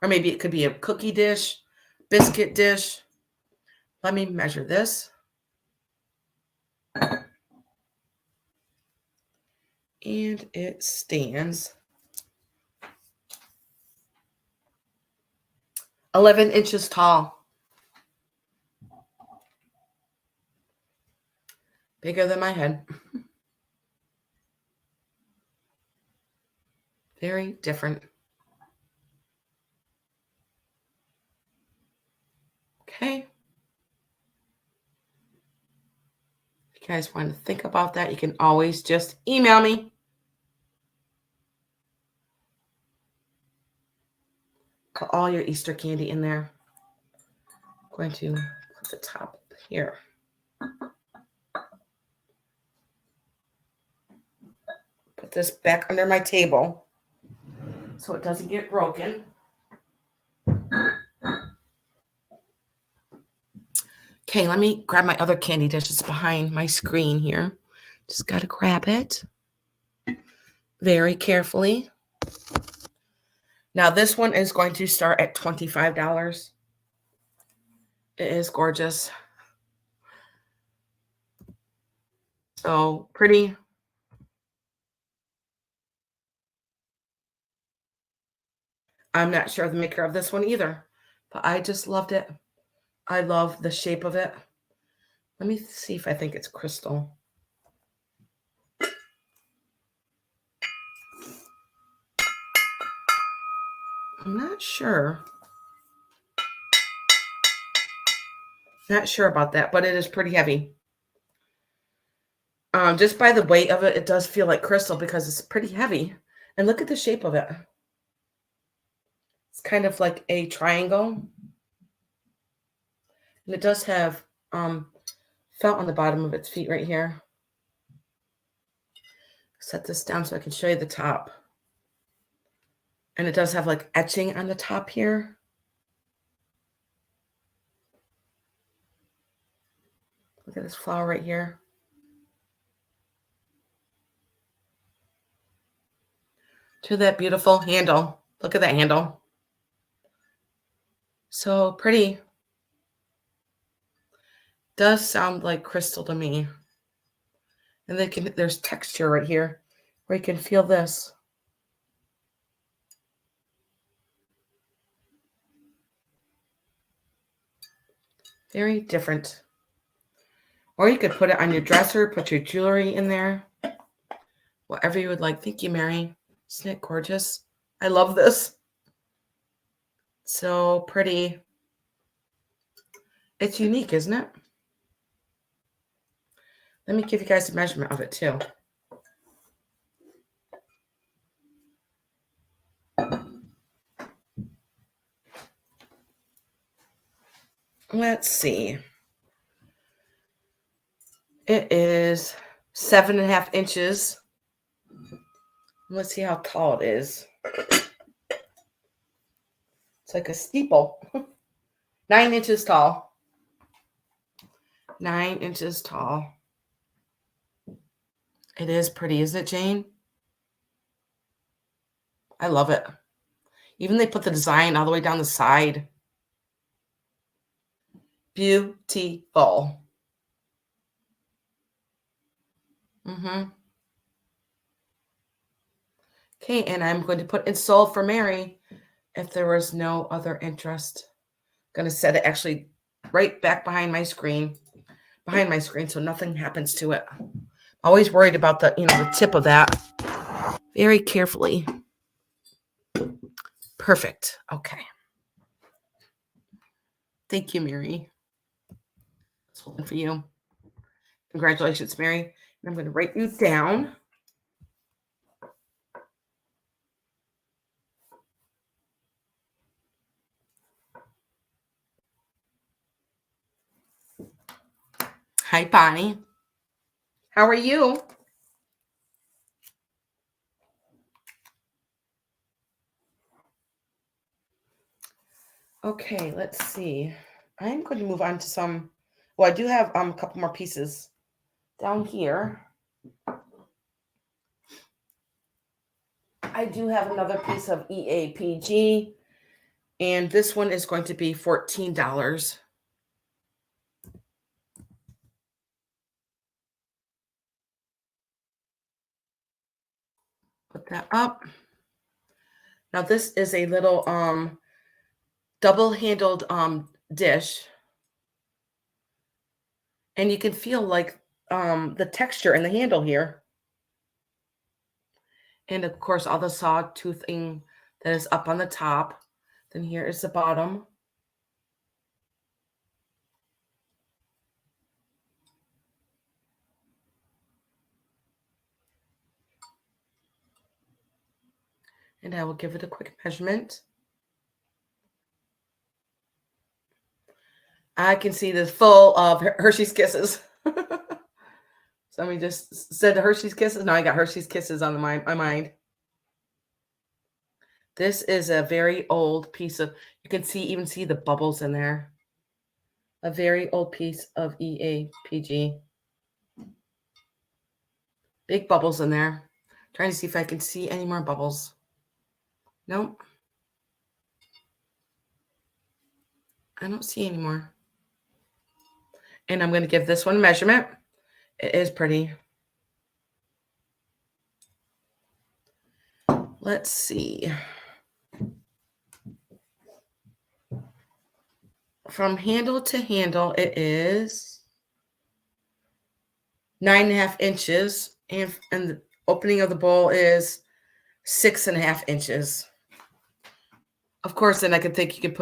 S1: Or maybe it could be a cookie dish, biscuit dish. Let me measure this. And it stands 11 inches tall. Bigger than my head. Very different. Okay. If you guys want to think about that, you can always just email me. Put all your Easter candy in there. I'm going to put the top here. Put this back under my table so it doesn't get broken. Okay, let me grab my other candy dish. It's behind my screen here. Just got to grab it very carefully. Now, this one is going to start at $25. It is gorgeous. So pretty. I'm not sure the maker of this one either, but I just loved it. I love the shape of it. Let me see if I think it's crystal. I'm not sure. Not sure about that, but it is pretty heavy. Just by the weight of it, it does feel like crystal because it's pretty heavy. And look at the shape of it. It's kind of like a triangle. And it does have felt on the bottom of its feet right here. Set this down so I can show you the top. And it does have like etching on the top here. Look at this flower right here. To that beautiful handle. Look at that handle. So pretty. Does sound like crystal to me. And there's texture right here where you can feel this. Very different. Or you could put it on your dresser, put your jewelry in there. Whatever you would like. Thank you, Mary. Isn't it gorgeous? I love this. So pretty. It's unique, isn't it? Let me give you guys a measurement of it too. Let's see. It is 7.5 inches. Let's see how tall it is. It's like a steeple. 9 inches tall. 9 inches tall. It is pretty, isn't it, Jane? I love it. Even they put the design all the way down the side. Beautiful. Okay, and I'm going to put in sold for Mary if there was no other interest. Going to set it actually right back behind my screen so nothing happens to it. Always worried about the, the tip of that. Very carefully. Perfect. Okay. Thank you, Mary. This one for you. Congratulations, Mary. And I'm going to write you down. Hi, Bonnie. How are you? Okay, let's see. I'm going to move on to some. Well, I do have a couple more pieces down here. I do have another piece of EAPG, and this one is going to be $14. Put that up. Now this is a little double-handled dish, and you can feel like the texture in the handle here. And of course, all the sawtoothing that is up on the top. Then here is the bottom. And I will give it a quick measurement. I can see this full of Hershey's Kisses. Somebody just said the Hershey's Kisses. Now I got Hershey's Kisses on my mind. This is a very old piece of, you can even see the bubbles in there. A very old piece of EAPG. Big bubbles in there. Trying to see if I can see any more bubbles. Nope. I don't see any more. And I'm going to give this one a measurement. It is pretty. Let's see. From handle to handle, it is 9.5 inches. And the opening of the bowl is 6.5 inches. Of course, then I could think you can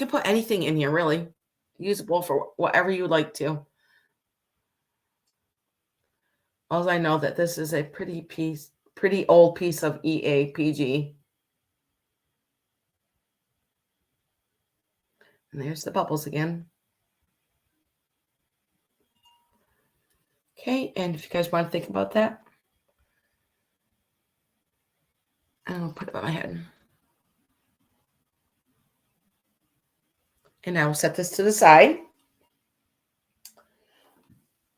S1: put anything in here, really. Use a bowl for whatever you like to. All I know that this is a pretty old piece of EAPG. And there's the bubbles again. Okay, and if you guys want to think about that, I'll put it on my head. And I will set this to the side.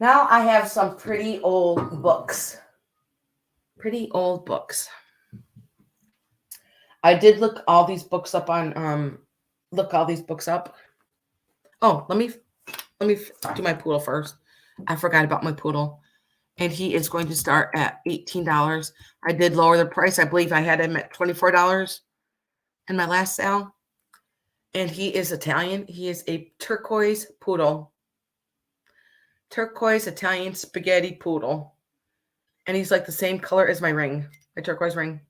S1: Now I have some pretty old books. Pretty old books. I did look all these books up on Oh, let me do my poodle first. I forgot about my poodle. And he is going to start at $18. I did lower the price. I believe I had him at $24 in my last sale. And he is Italian. He is a turquoise poodle. Turquoise Italian spaghetti poodle. And he's like the same color as my ring, my turquoise ring.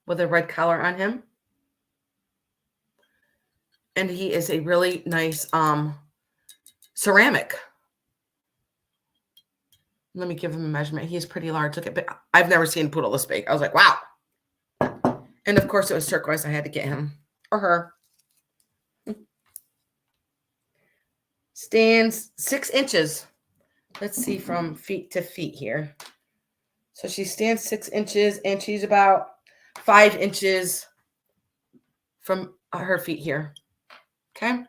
S1: With a red collar on him. And he is a really nice ceramic. Let me give him a measurement. He's pretty large. Look at, I've never seen a poodle this big. I was like, wow. And of course it was turquoise. I had to get him or her. Stands 6 inches. Let's see from feet to feet here. So she stands 6 inches and she's about 5 inches from her feet here. Okay.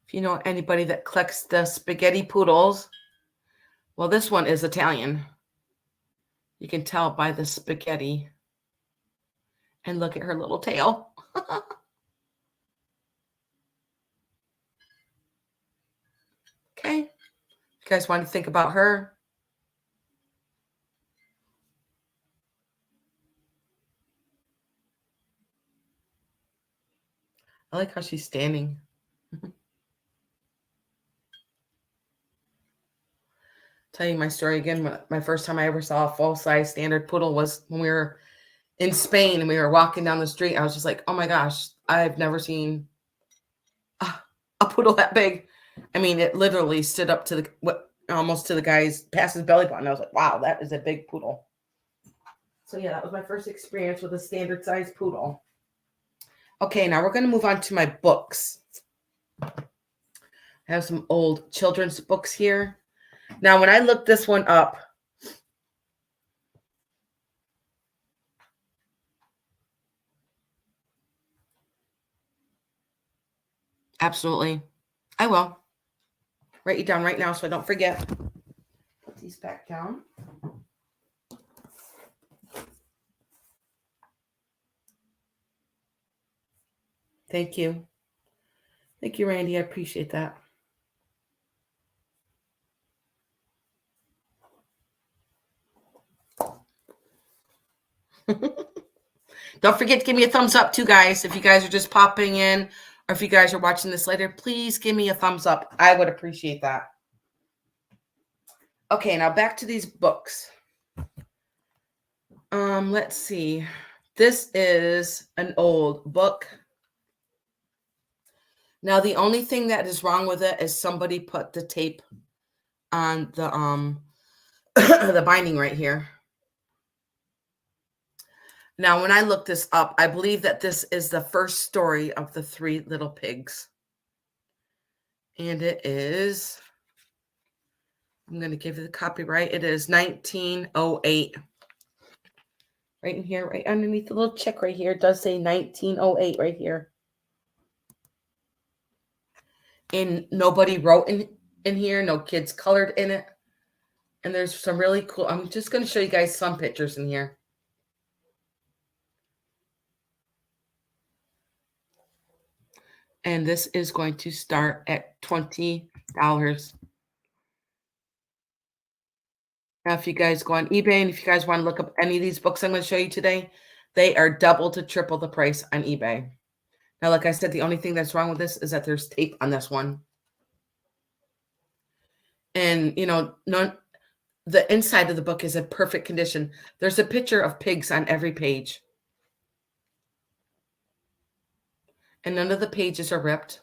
S1: If you know anybody that collects the spaghetti poodles, well, this one is Italian. You can tell by the spaghetti. And look at her little tail. Okay. You guys want to think about her? I like how she's standing. Tell you my story again. My first time I ever saw a full-size standard poodle was when we were in Spain and we were walking down the street. I was just like, oh my gosh, I've never seen a poodle that big. I mean, it literally stood up to almost to the guy's past his belly button. I was like, wow, that is a big poodle. So yeah, that was my first experience with a standard size poodle. Okay, now we're going to move on to my books. I have some old children's books here. Now, when I looked this one up, absolutely, I will write you down right now so I don't forget. Put these back down. Thank you. Thank you, Randy. I appreciate that. Don't forget to give me a thumbs up too, guys. If you guys are just popping in or if you guys are watching this later, please give me a thumbs up. I would appreciate that. Okay, now back to these books. Let's see. This is an old book. Now, the only thing that is wrong with it is somebody put the tape on the the binding right here. Now, when I looked this up, I believe that this is the first story of the Three Little Pigs. And it is, I'm going to give you the copyright. It is 1908. Right in here, right underneath the little check right here. It does say 1908 right here. And nobody wrote in here. No kids colored in it. And there's some really cool, I'm just going to show you guys some pictures in here. And this is going to start at $20. Now, if you guys go on eBay and if you guys want to look up any of these books I'm going to show you today, they are double to triple the price on eBay. Now, like I said, the only thing that's wrong with this is that there's tape on this one. And, you know, the inside of the book is in perfect condition. There's a picture of pigs on every page. And none of the pages are ripped.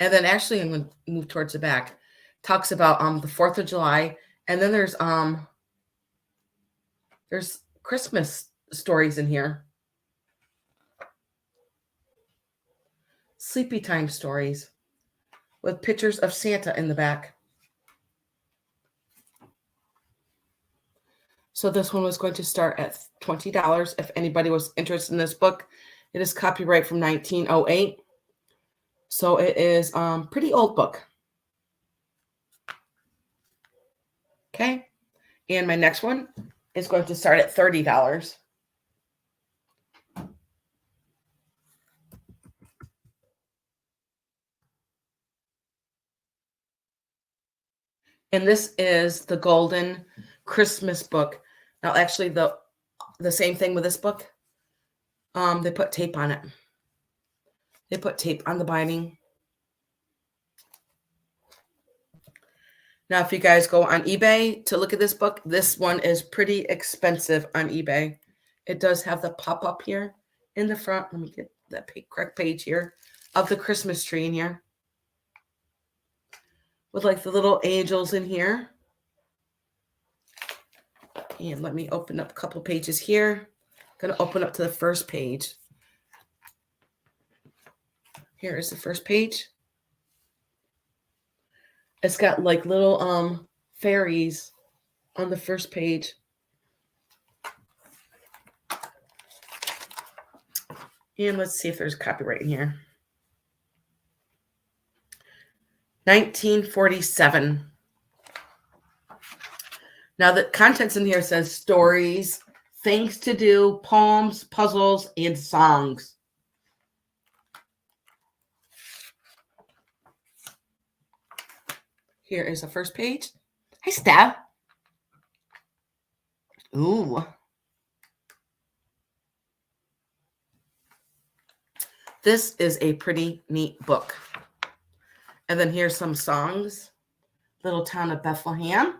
S1: And then actually, I'm going to move towards the back. Talks about the 4th of July. And then there's Christmas stories in here. Sleepy time stories with pictures of Santa in the back. So this one was going to start at $20 if anybody was interested in this book. It is copyright from 1908. So it is pretty old book. Okay. And my next one is going to start at $30. And this is the Golden Christmas book. Now, actually, the same thing with this book. They put tape on it. They put tape on the binding. Now, if you guys go on eBay to look at this book, this one is pretty expensive on eBay. It does have the pop-up here in the front. Let me get that correct page here of the Christmas tree in here. With like the little angels in here. And let me open up a couple pages here. I'm going to open up to the first page. Here is the first page. It's got like little fairies on the first page. And let's see if there's copyright in here. 1947. Now the contents in here says stories, things to do, poems, puzzles, and songs. Here is the first page. Hey, Steph. Ooh. This is a pretty neat book. And then here's some songs. Little Town of Bethlehem.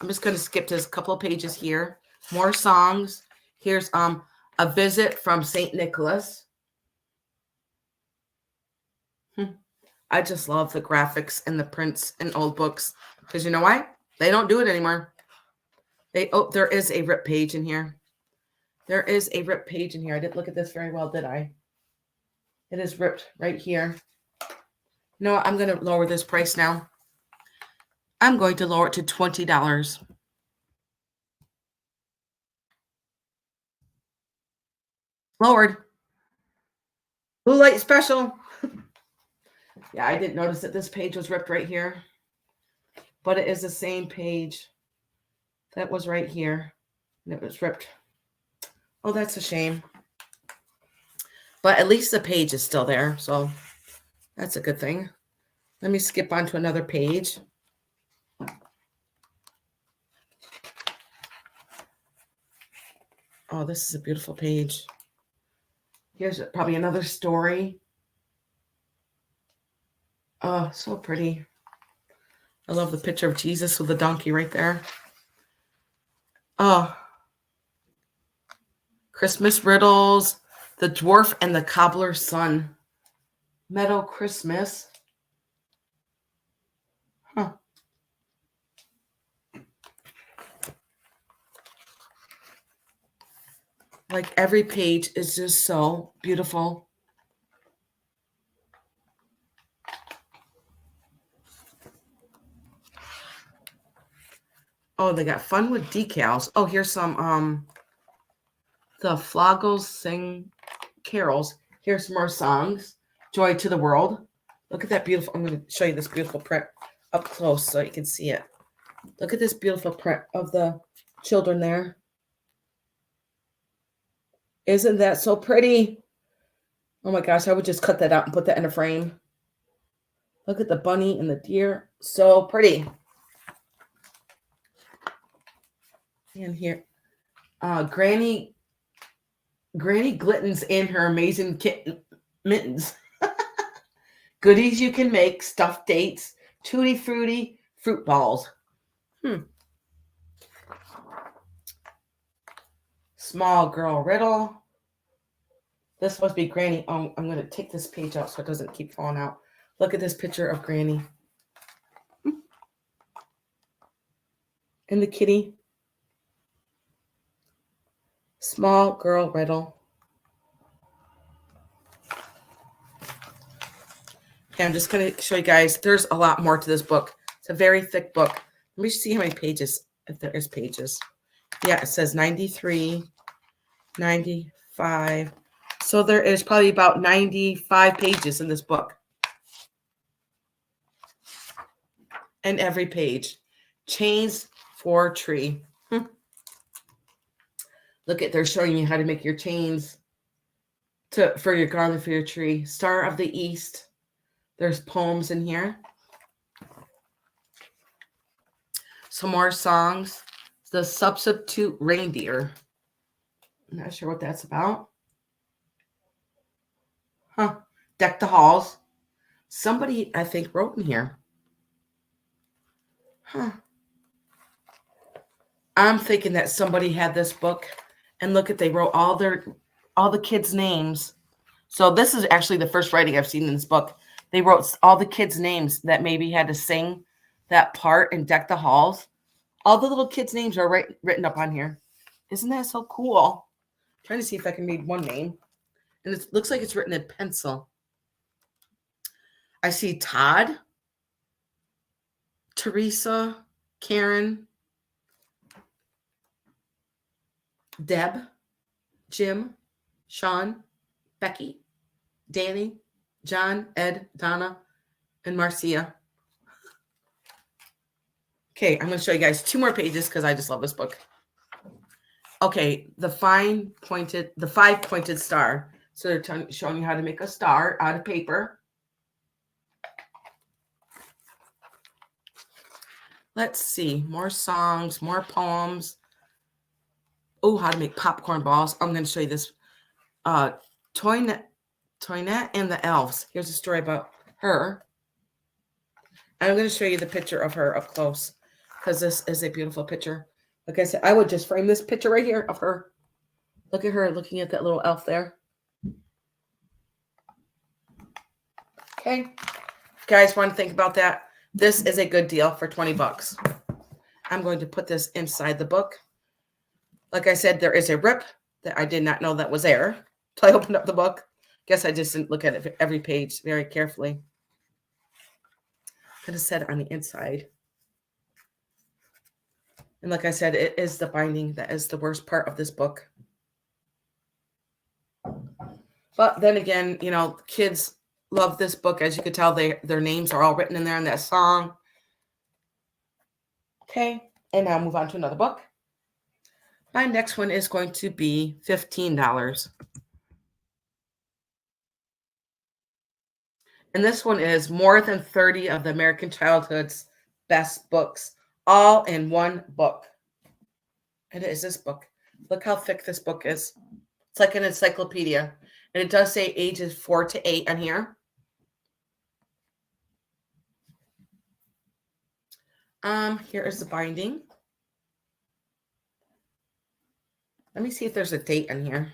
S1: I'm just going to skip to a couple of pages here. More songs. Here's A Visit from St. Nicholas. I just love the graphics and the prints in old books. Because you know why? They don't do it anymore. There is a rip page in here. There is a rip page in here. I didn't look at this very well, did I? It is ripped right here. You know what? I'm going to lower this price now. I'm going to lower it to $20. Lowered. Blue light special. Yeah, I didn't notice that this page was ripped right here. But it is the same page that was right here. And it was ripped. Oh, that's a shame. But at least the page is still there. So that's a good thing. Let me skip on to another page. Oh, this is a beautiful page. Here's probably another story. Oh, so pretty. I love the picture of Jesus with the donkey right there. Oh, Christmas riddles, the dwarf and the cobbler's son. Meadow Christmas. Huh. Like every page is just so beautiful. Oh, they got fun with decals. Oh, here's some the Floggles sing carols. Here's some more songs. Joy to the World. Look at that beautiful. I'm going to show you this beautiful print up close so you can see it. Look at this beautiful print of the children there. Isn't that so pretty? Oh my gosh, I would just cut that out and put that in a frame. Look at the bunny and the deer. So pretty. And here, Granny Glittens and her amazing kitten mittens. Goodies you can make, stuffed dates, tutti frutti, fruit balls. Small girl riddle. This must be Granny. Oh, I'm going to take this page out so it doesn't keep falling out. Look at this picture of Granny. And the kitty. Small girl riddle. Okay, I'm just going to show you guys. There's a lot more to this book. It's a very thick book. Let me see how many pages, if there is pages. Yeah, it says 93, 95. So there is probably about 95 pages in this book. And every page. Chains for tree. Look at, they're showing you how to make your chains for your garland for your tree. Star of the East. There's poems in here. Some more songs. The Substitute Reindeer. I'm not sure what that's about. Deck the Halls. Somebody, I think, wrote in here. I'm thinking that somebody had this book, and look at, they wrote all the kids' names. So this is actually the first writing I've seen in this book. They wrote all the kids' names that maybe had to sing that part and Deck the Halls. All the little kids' names are written up on here. Isn't that so cool? I'm trying to see if I can read one name. And it looks like it's written in pencil. I see Todd, Teresa, Karen, Deb, Jim, Sean, Becky, Danny, John, Ed, Donna, and Marcia. Okay, I'm going to show you guys 2 more pages because I just love this book. Okay, the 5-pointed star. So they're showing you how to make a star out of paper. Let's see, more songs, more poems. Oh, how to make popcorn balls. I'm going to show you this. Toinette and the Elves. Here's a story about her. I'm going to show you the picture of her up close because this is a beautiful picture. Like I said, I would just frame this picture right here of her. Look at her looking at that little elf there. Okay. If you guys want to think about that, this is a good deal for 20 bucks. I'm going to put this inside the book. Like I said, there is a rip that I did not know that was there. So I opened up the book. Guess I just didn't look at it every page very carefully. Could have said on the inside. And like I said, it is the binding that is the worst part of this book. But then again, you know, kids love this book. As you could tell, their names are all written in there in that song. Okay, and now move on to another book. My next one is going to be $15. And this one is More Than 30 of the American Childhood's Best Books, all in one book. It is this book. Look how thick this book is. It's like an encyclopedia. And it does say ages 4 to 8 on here. Here is the binding. Let me see if there's a date on here.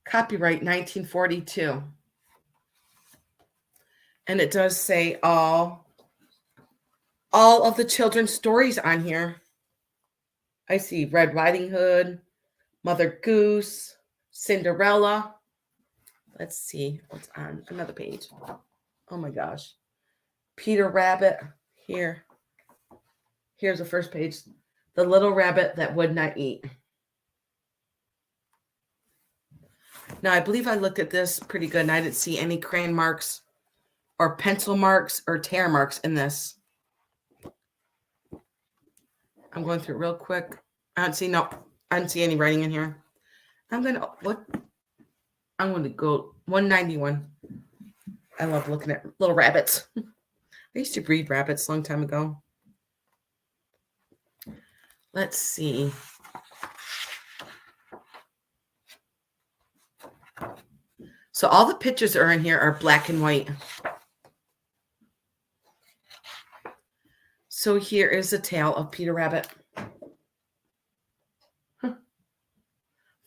S1: Copyright 1942. And it does say all of the children's stories on here. I see Red Riding Hood, Mother Goose, Cinderella. Let's see what's on another page. Oh my gosh. Peter Rabbit. Here's the first page. The Little Rabbit That Would Not Eat. Now, I believe I looked at this pretty good and I didn't see any crayon marks or pencil marks or tear marks in this. I'm going through it real quick. I don't see any writing in here. I'm going to go 191. I love looking at little rabbits. I used to breed rabbits a long time ago. Let's see. So all the pictures that are in here are black and white. So here is the tale of Peter Rabbit.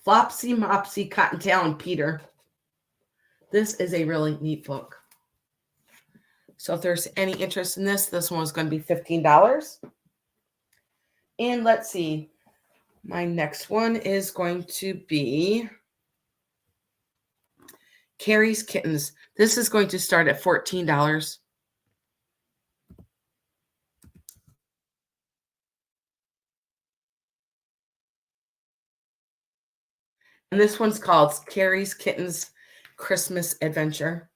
S1: Flopsy, Mopsy, Cottontail, and Peter. This is a really neat book. So if there's any interest in this one is going to be $15. And let's see. My next one is going to be Carrie's Kittens. This is going to start at $14. And this one's called Carrie's Kittens Christmas Adventure.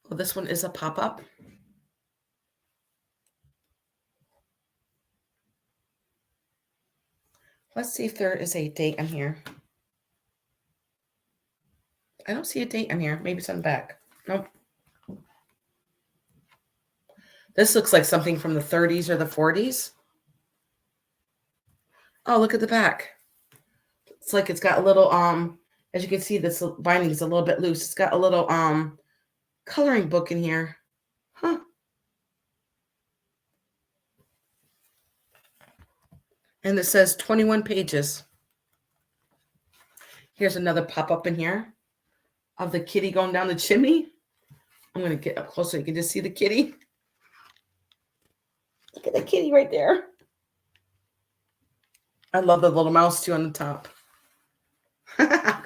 S1: Well, this one is a pop-up. Let's see if there is a date on here. I don't see a date on here. Maybe it's on the back. Nope. This looks like something from the 30s or the 40s. Oh, look at the back. It's like it's got a little, as you can see, this binding is a little bit loose. It's got a little coloring book in here. Huh. And it says 21 pages. Here's another pop-up in here of the kitty going down the chimney. I'm going to get up closer so you can just see the kitty. Look at the kitty right there. I love the little mouse too on the top.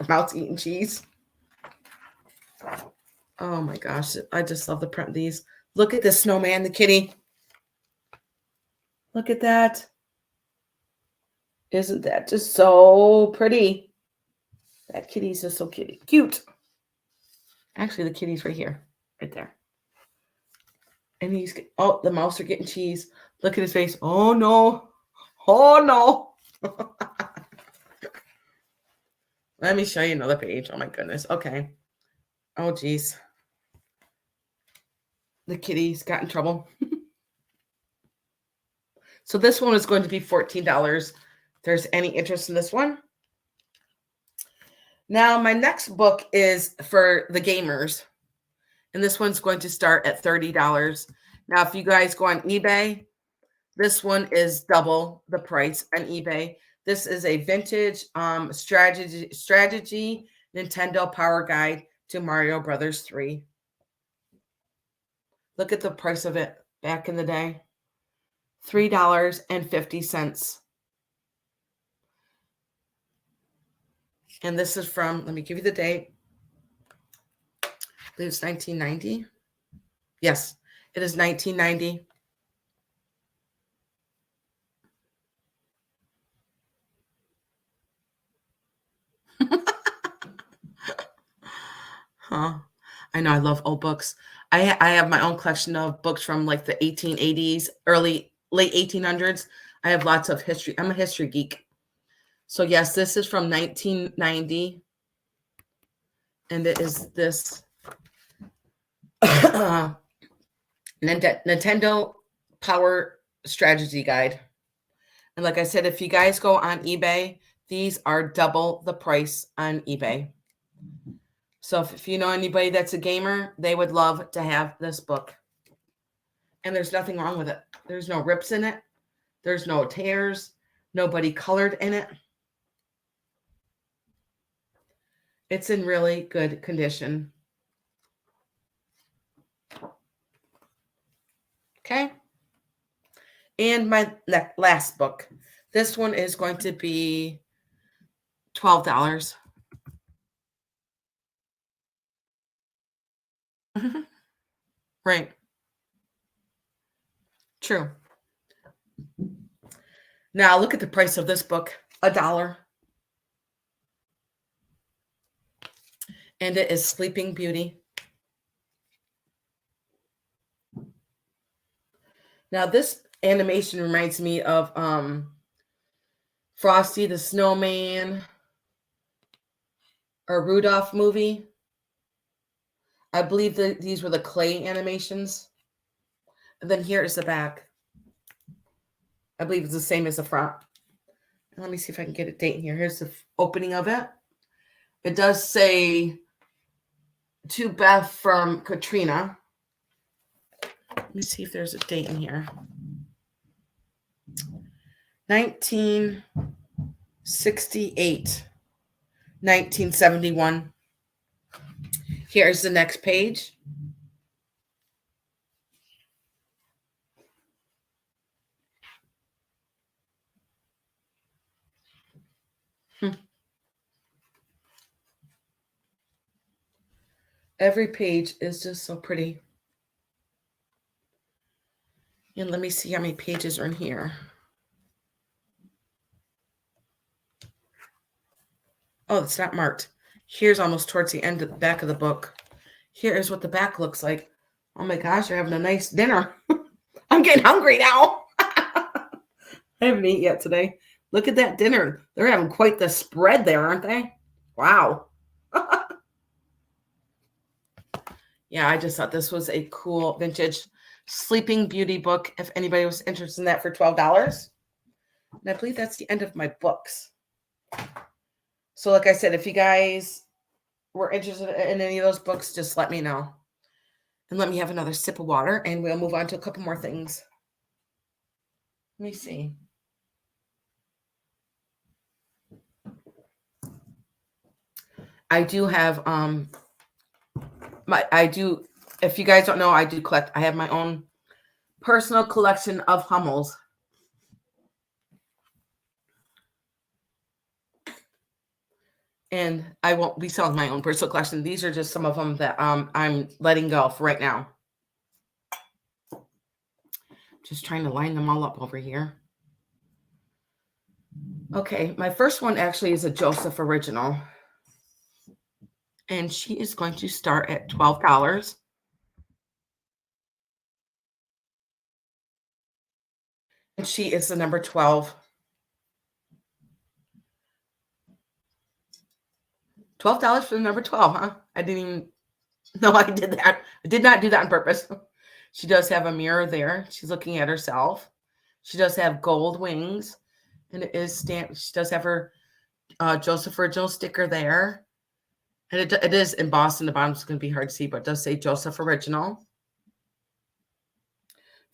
S1: Mouse eating cheese. Oh my gosh. I just love the print of these. Look at this snowman, the kitty. Look at that. Isn't that just so pretty? That kitty's just so cute. Actually, the kitty's right here. Right there. And he's, oh, the mouse are getting cheese. Look at his face. Oh no. Oh no. Let me show you another page. Oh my goodness. Okay. Oh geez. The kitty's got in trouble. So this one is going to be $14. If there's any interest in this one. Now my next book is for the gamers. And this one's going to start at $30. Now, if you guys go on eBay, this one is double the price on eBay. This is a vintage strategy Nintendo Power Guide to Mario Brothers 3. Look at the price of it back in the day. $3.50. And this is from, let me give you the date. I believe it's 1990. Yes, it is 1990. Huh. I know I love old books. I have my own collection of books from like the 1880s, late 1800s. I have lots of history. I'm a history geek. So yes, this is from 1990. And it is this Nintendo Power Strategy Guide. And like I said, if you guys go on eBay, these are double the price on eBay. So if you know anybody that's a gamer, they would love to have this book. And there's nothing wrong with it. There's no rips in it. There's no tears. Nobody colored in it. It's in really good condition. Okay. And my last book. This one is going to be $12. Right. True. Now look at the price of this book. $1. And it is Sleeping Beauty. Now this animation reminds me of Frosty the Snowman or Rudolph movie. I believe that these were the clay animations. And then here is the back. I believe it's the same as the front. Let me see if I can get a date in here. Here's the opening of it. It does say to Beth from Katrina. Let me see if there's a date in here. 1968. 1971. Here's the next page. Every page is just so pretty. And let me see how many pages are in here. Oh, it's not marked. Here's almost towards the end of the back of the book. Here is what the back looks like. Oh my gosh, you're having a nice dinner. I'm getting hungry now. I haven't eaten yet today. Look at that dinner. They're having quite the spread there, aren't they? Wow. Yeah, I just thought this was a cool vintage Sleeping Beauty book. If anybody was interested in that for $12. And I believe that's the end of my books. So like I said, if you guys were interested in any of those books, just let me know. And let me have another sip of water and we'll move on to a couple more things. Let me see. I do have if you guys don't know, I do collect. I have my own personal collection of Hummels. And I won't be selling my own personal collection. These are just some of them that I'm letting go for right now. Just trying to line them all up over here. Okay, my first one actually is a Joseph original. And she is going to start at $12. And she is the number 12. $12 for the number 12, huh? I didn't even know I did that. I did not do that on purpose. She does have a mirror there. She's looking at herself. She does have gold wings. And it is stamped. She does have her Joseph Original sticker there. And it is embossed in the bottom. It's going to be hard to see, but it does say Joseph Original.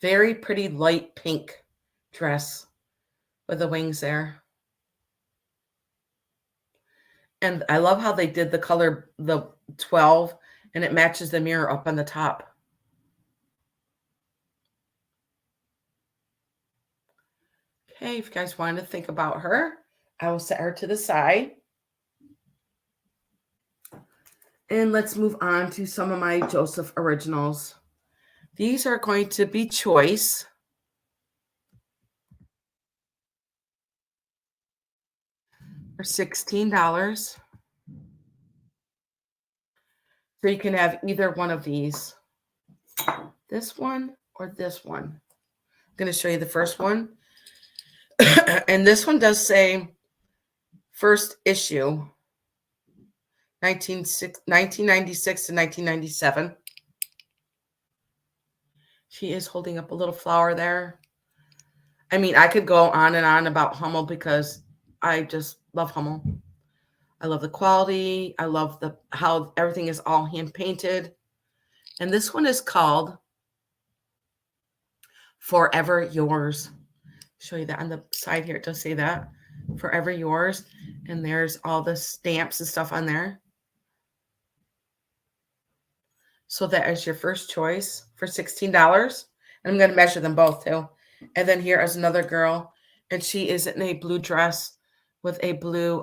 S1: Very pretty light pink dress with the wings there. And I love how they did the color, the 12, and it matches the mirror up on the top. Okay, if you guys want to think about her, I will set her to the side. And let's move on to some of my Joseph Originals. These are going to be choice. For $16. So you can have either one of these. This one or this one. I'm going to show you the first one. And this one does say first issue, 1996 to 1997. She is holding up a little flower there. I mean, I could go on and on about Hummel because I just love Hummel. I love the quality. I love how everything is all hand painted. And this one is called Forever Yours. Show you that on the side here. It does say that. Forever Yours. And there's all the stamps and stuff on there. So that is your first choice for $16. And I'm going to measure them both too. And then here is another girl. And she is in a blue dress with a blue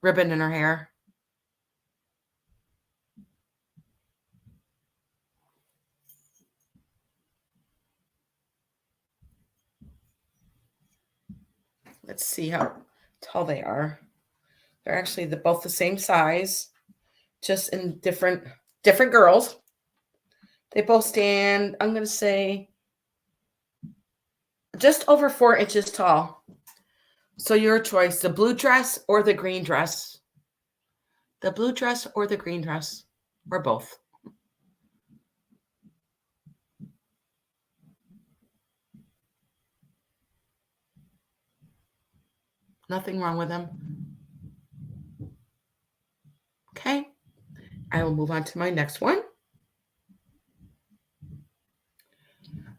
S1: ribbon in her hair. Let's see how tall they are. They're actually both the same size, just in different girls. They both stand, I'm going to say, just over 4 inches tall. So your choice, the blue dress or the green dress. The blue dress or the green dress, or both. Nothing wrong with them. Okay. I will move on to my next one.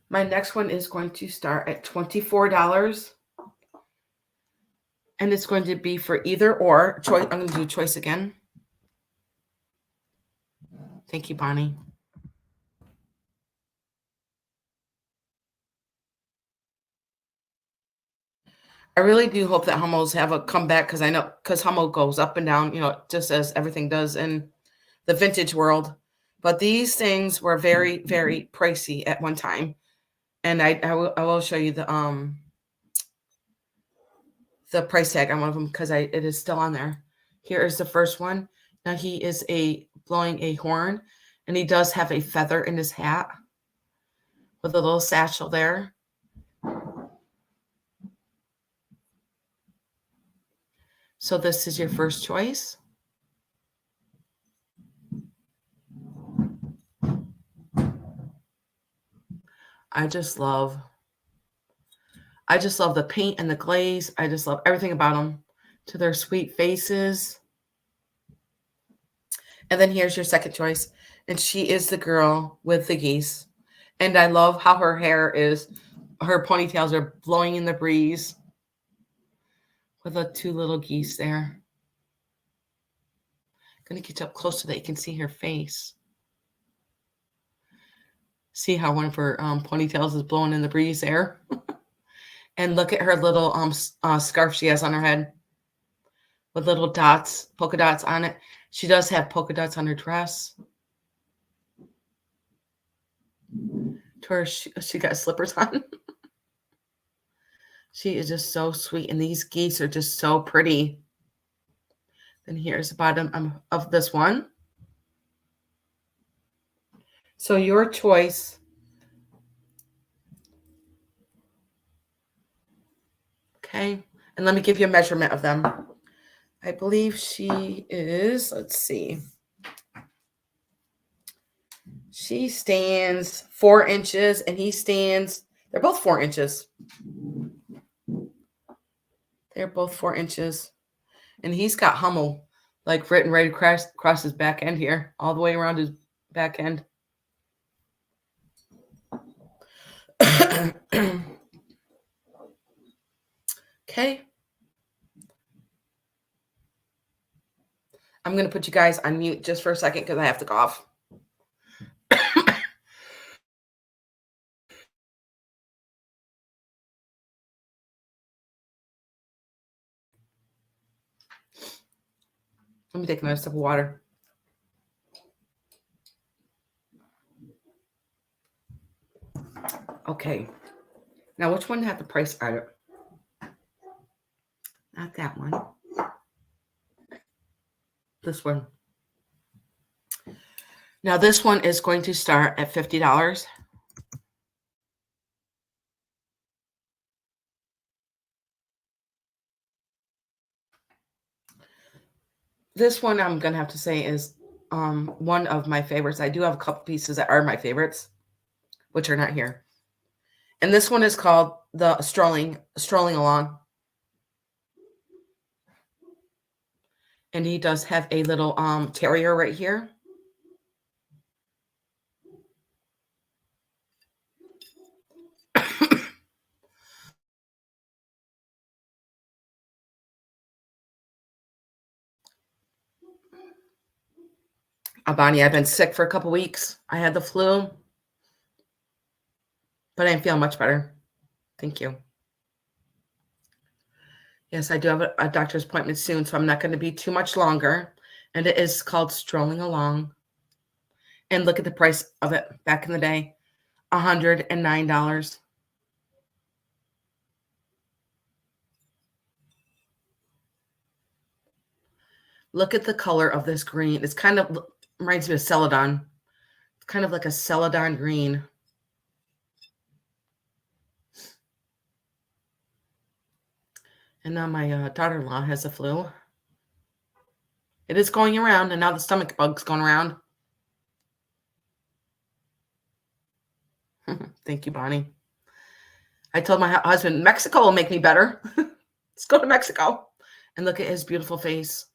S1: My next one is going to start at $24. And it's going to be for either or. Choice. I'm going to do choice again. Thank you, Bonnie. I really do hope that Hummels have a comeback because I know Hummel goes up and down, just as everything does in the vintage world. But these things were very, very pricey at one time. And I will show you the price tag on one of them because it is still on there. Here is the first one. Now he is blowing a horn, and he does have a feather in his hat with a little satchel there. So this is your first choice. I just love the paint and the glaze. I just love everything about them, to their sweet faces. And then here's your second choice. And she is the girl with the geese. And I love how her hair her ponytails are blowing in the breeze with the two little geese there. I'm going to get up close so that you can see her face. See how one of her ponytails is blowing in the breeze there. And look at her little scarf she has on her head. with little dots, polka dots on it. She does have polka dots on her dress. To her, she got slippers on. She is just so sweet, and these geese are just so pretty. And here's the bottom of this one. So your choice. Okay, and let me give you a measurement of them. I believe she is, let's see. She stands 4 inches, and he stands, they're both 4 inches. They're both 4 inches. And he's got Hummel, like written right across his back end here, all the way around his back end. Okay. I'm going to put you guys on mute just for a second because I have to cough. Let me take another sip of water. Okay. Now, which one had the price on it? Not that one. This one. Now, this one is going to start at $50. This one, I'm going to have to say, is one of my favorites. I do have a couple pieces that are my favorites, which are not here. And this one is called the Strolling Along. And he does have a little terrier right here. Bonnie, I've been sick for a couple weeks. I had the flu, but I'm feeling much better. Thank you. Yes, I do have a doctor's appointment soon, so I'm not going to be too much longer. And it is called Strolling Along. And look at the price of it back in the day, $109. Look at the color of this green. It's kind of reminds me of Celadon. It's kind of like a Celadon green. And now my daughter-in-law has the flu. It is going around, and now the stomach bug's going around. Thank you, Bonnie. I told my husband, Mexico will make me better. Let's go to Mexico. And look at his beautiful face.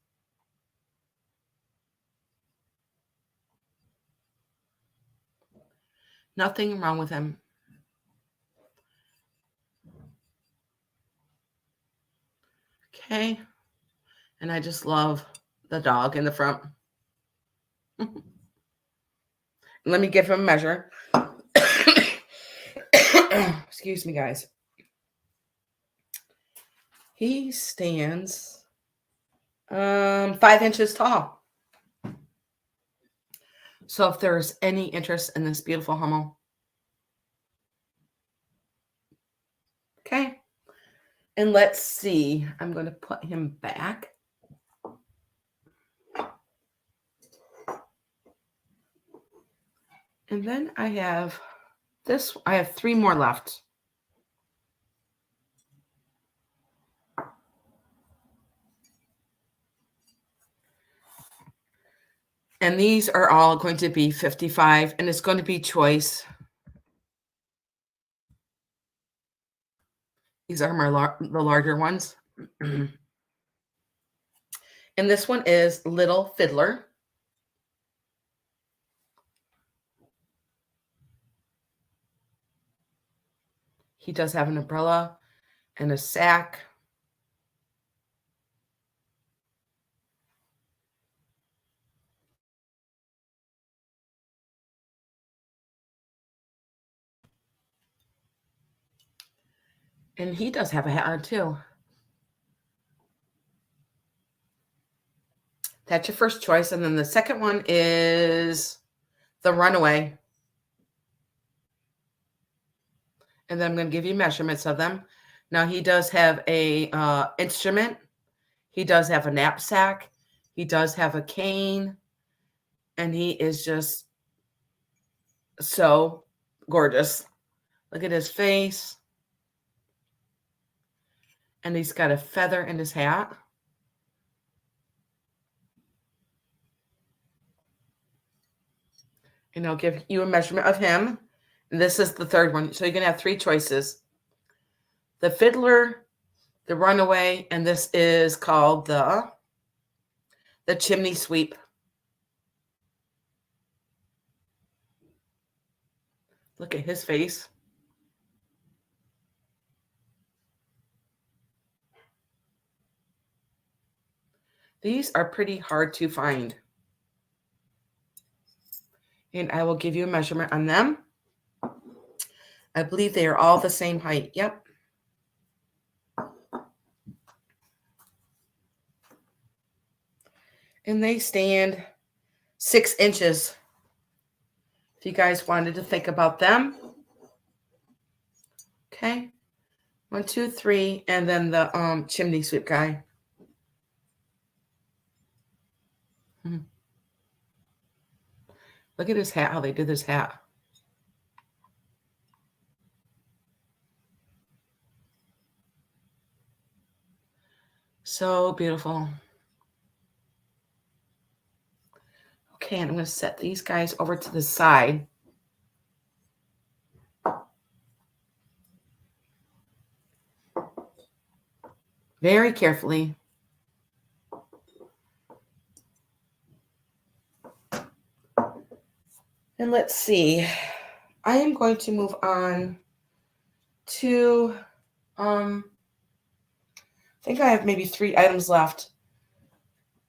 S1: Nothing wrong with him. Okay. And I just love the dog in the front. Let me give him a measure. Excuse me, guys. He stands 5 inches tall. So if there's any interest in this beautiful Hummel, okay. And let's see. I'm going to put him back. And then I have this. I have 3 more left. And these are all going to be $55, and it's going to be choice. These are the larger ones. And this one is Little Fiddler. He does have an umbrella and a sack. And he does have a hat on too. That's your first choice. And then the second one is the Runaway. And then I'm going to give you measurements of them. Now, he does have a instrument. He does have a knapsack. He does have a cane. And he is just so gorgeous. Look at his face. And he's got a feather in his hat. And I'll give you a measurement of him. And this is the third one. So you're going to have three choices. The Fiddler, the Runaway, and this is called the Chimney Sweep. Look at his face. These are pretty hard to find. And I will give you a measurement on them. I believe they are all the same height. Yep. And they stand 6 inches. If you guys wanted to think about them. Okay. 1, 2, 3. And then the chimney sweep guy. Look at his hat, how they did this hat. So beautiful. Okay, and I'm going to set these guys over to the side. Very carefully. And let's see. I am going to move on to, I think I have maybe 3 items left.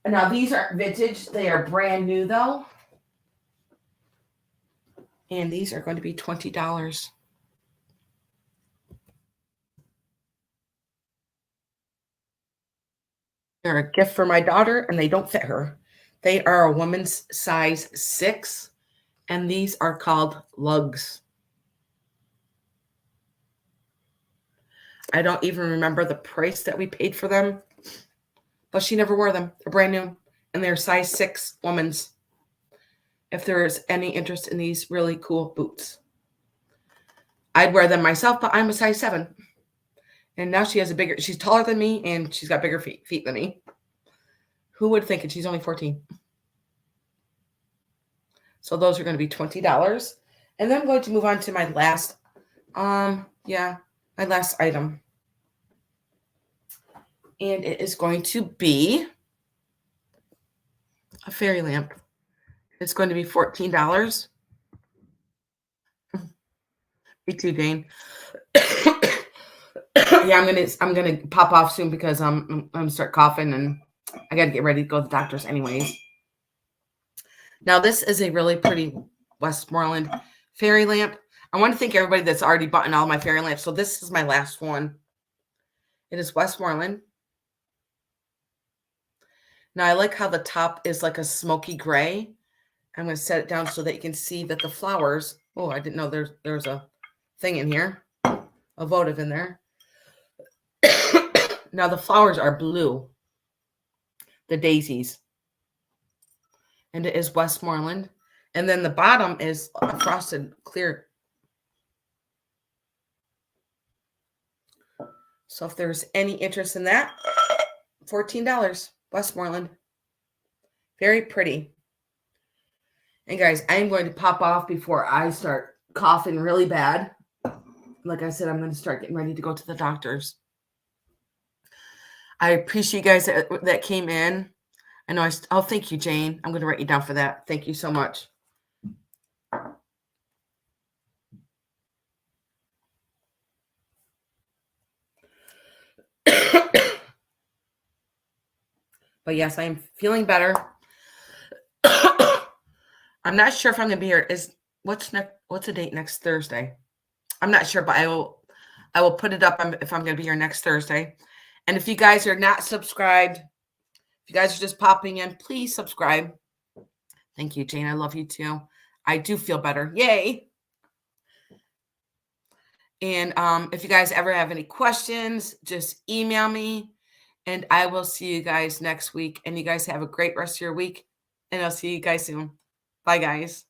S1: Now, these aren't vintage. They are brand new, though. And these are going to be $20. They're a gift for my daughter, and they don't fit her. They are a woman's size 6, and these are called lugs. I don't even remember the price that we paid for them, but she never wore them. They're brand new, and they're size 6 women's. If there is any interest in these really cool boots, I'd wear them myself, but I'm a size 7. And now she has she's taller than me, and she's got bigger feet than me. Who would think it? She's only 14. So those are going to be $20. And then I'm going to move on to my last, my last item. And it is going to be a fairy lamp. It's going to be $14. Me too, Jane. Yeah, I'm gonna pop off soon because I'm gonna start coughing and I gotta get ready to go to the doctor's anyways. Now this is a really pretty Westmoreland fairy lamp. I want to thank everybody that's already bought all my fairy lamps. So this is my last one. It is Westmoreland. Now I like how the top is like a smoky gray. I'm going to set it down so that you can see that the flowers. Oh, I didn't know there's a thing in here, a votive in there. Now the flowers are blue, the daisies, and it is Westmoreland. And then the bottom is a frosted clear. So if there's any interest in that, $14, Westmoreland. Very pretty. And guys, I am going to pop off before I start coughing really bad. Like I said, I'm going to start getting ready to go to the doctor's. I appreciate you guys that came in. I know oh, thank you, Jane. I'm going to write you down for that. Thank you so much. But yes, I am feeling better. I'm not sure if I'm going to be here. What's the date next Thursday? I'm not sure, but I will put it up if I'm going to be here next Thursday. And if you guys are not subscribed If you guys are just popping in, please subscribe. Thank you, Jane. I love you too. I do feel better. Yay. And if you guys ever have any questions, just email me and I will see you guys next week. And you guys have a great rest of your week. And I'll see you guys soon. Bye, guys.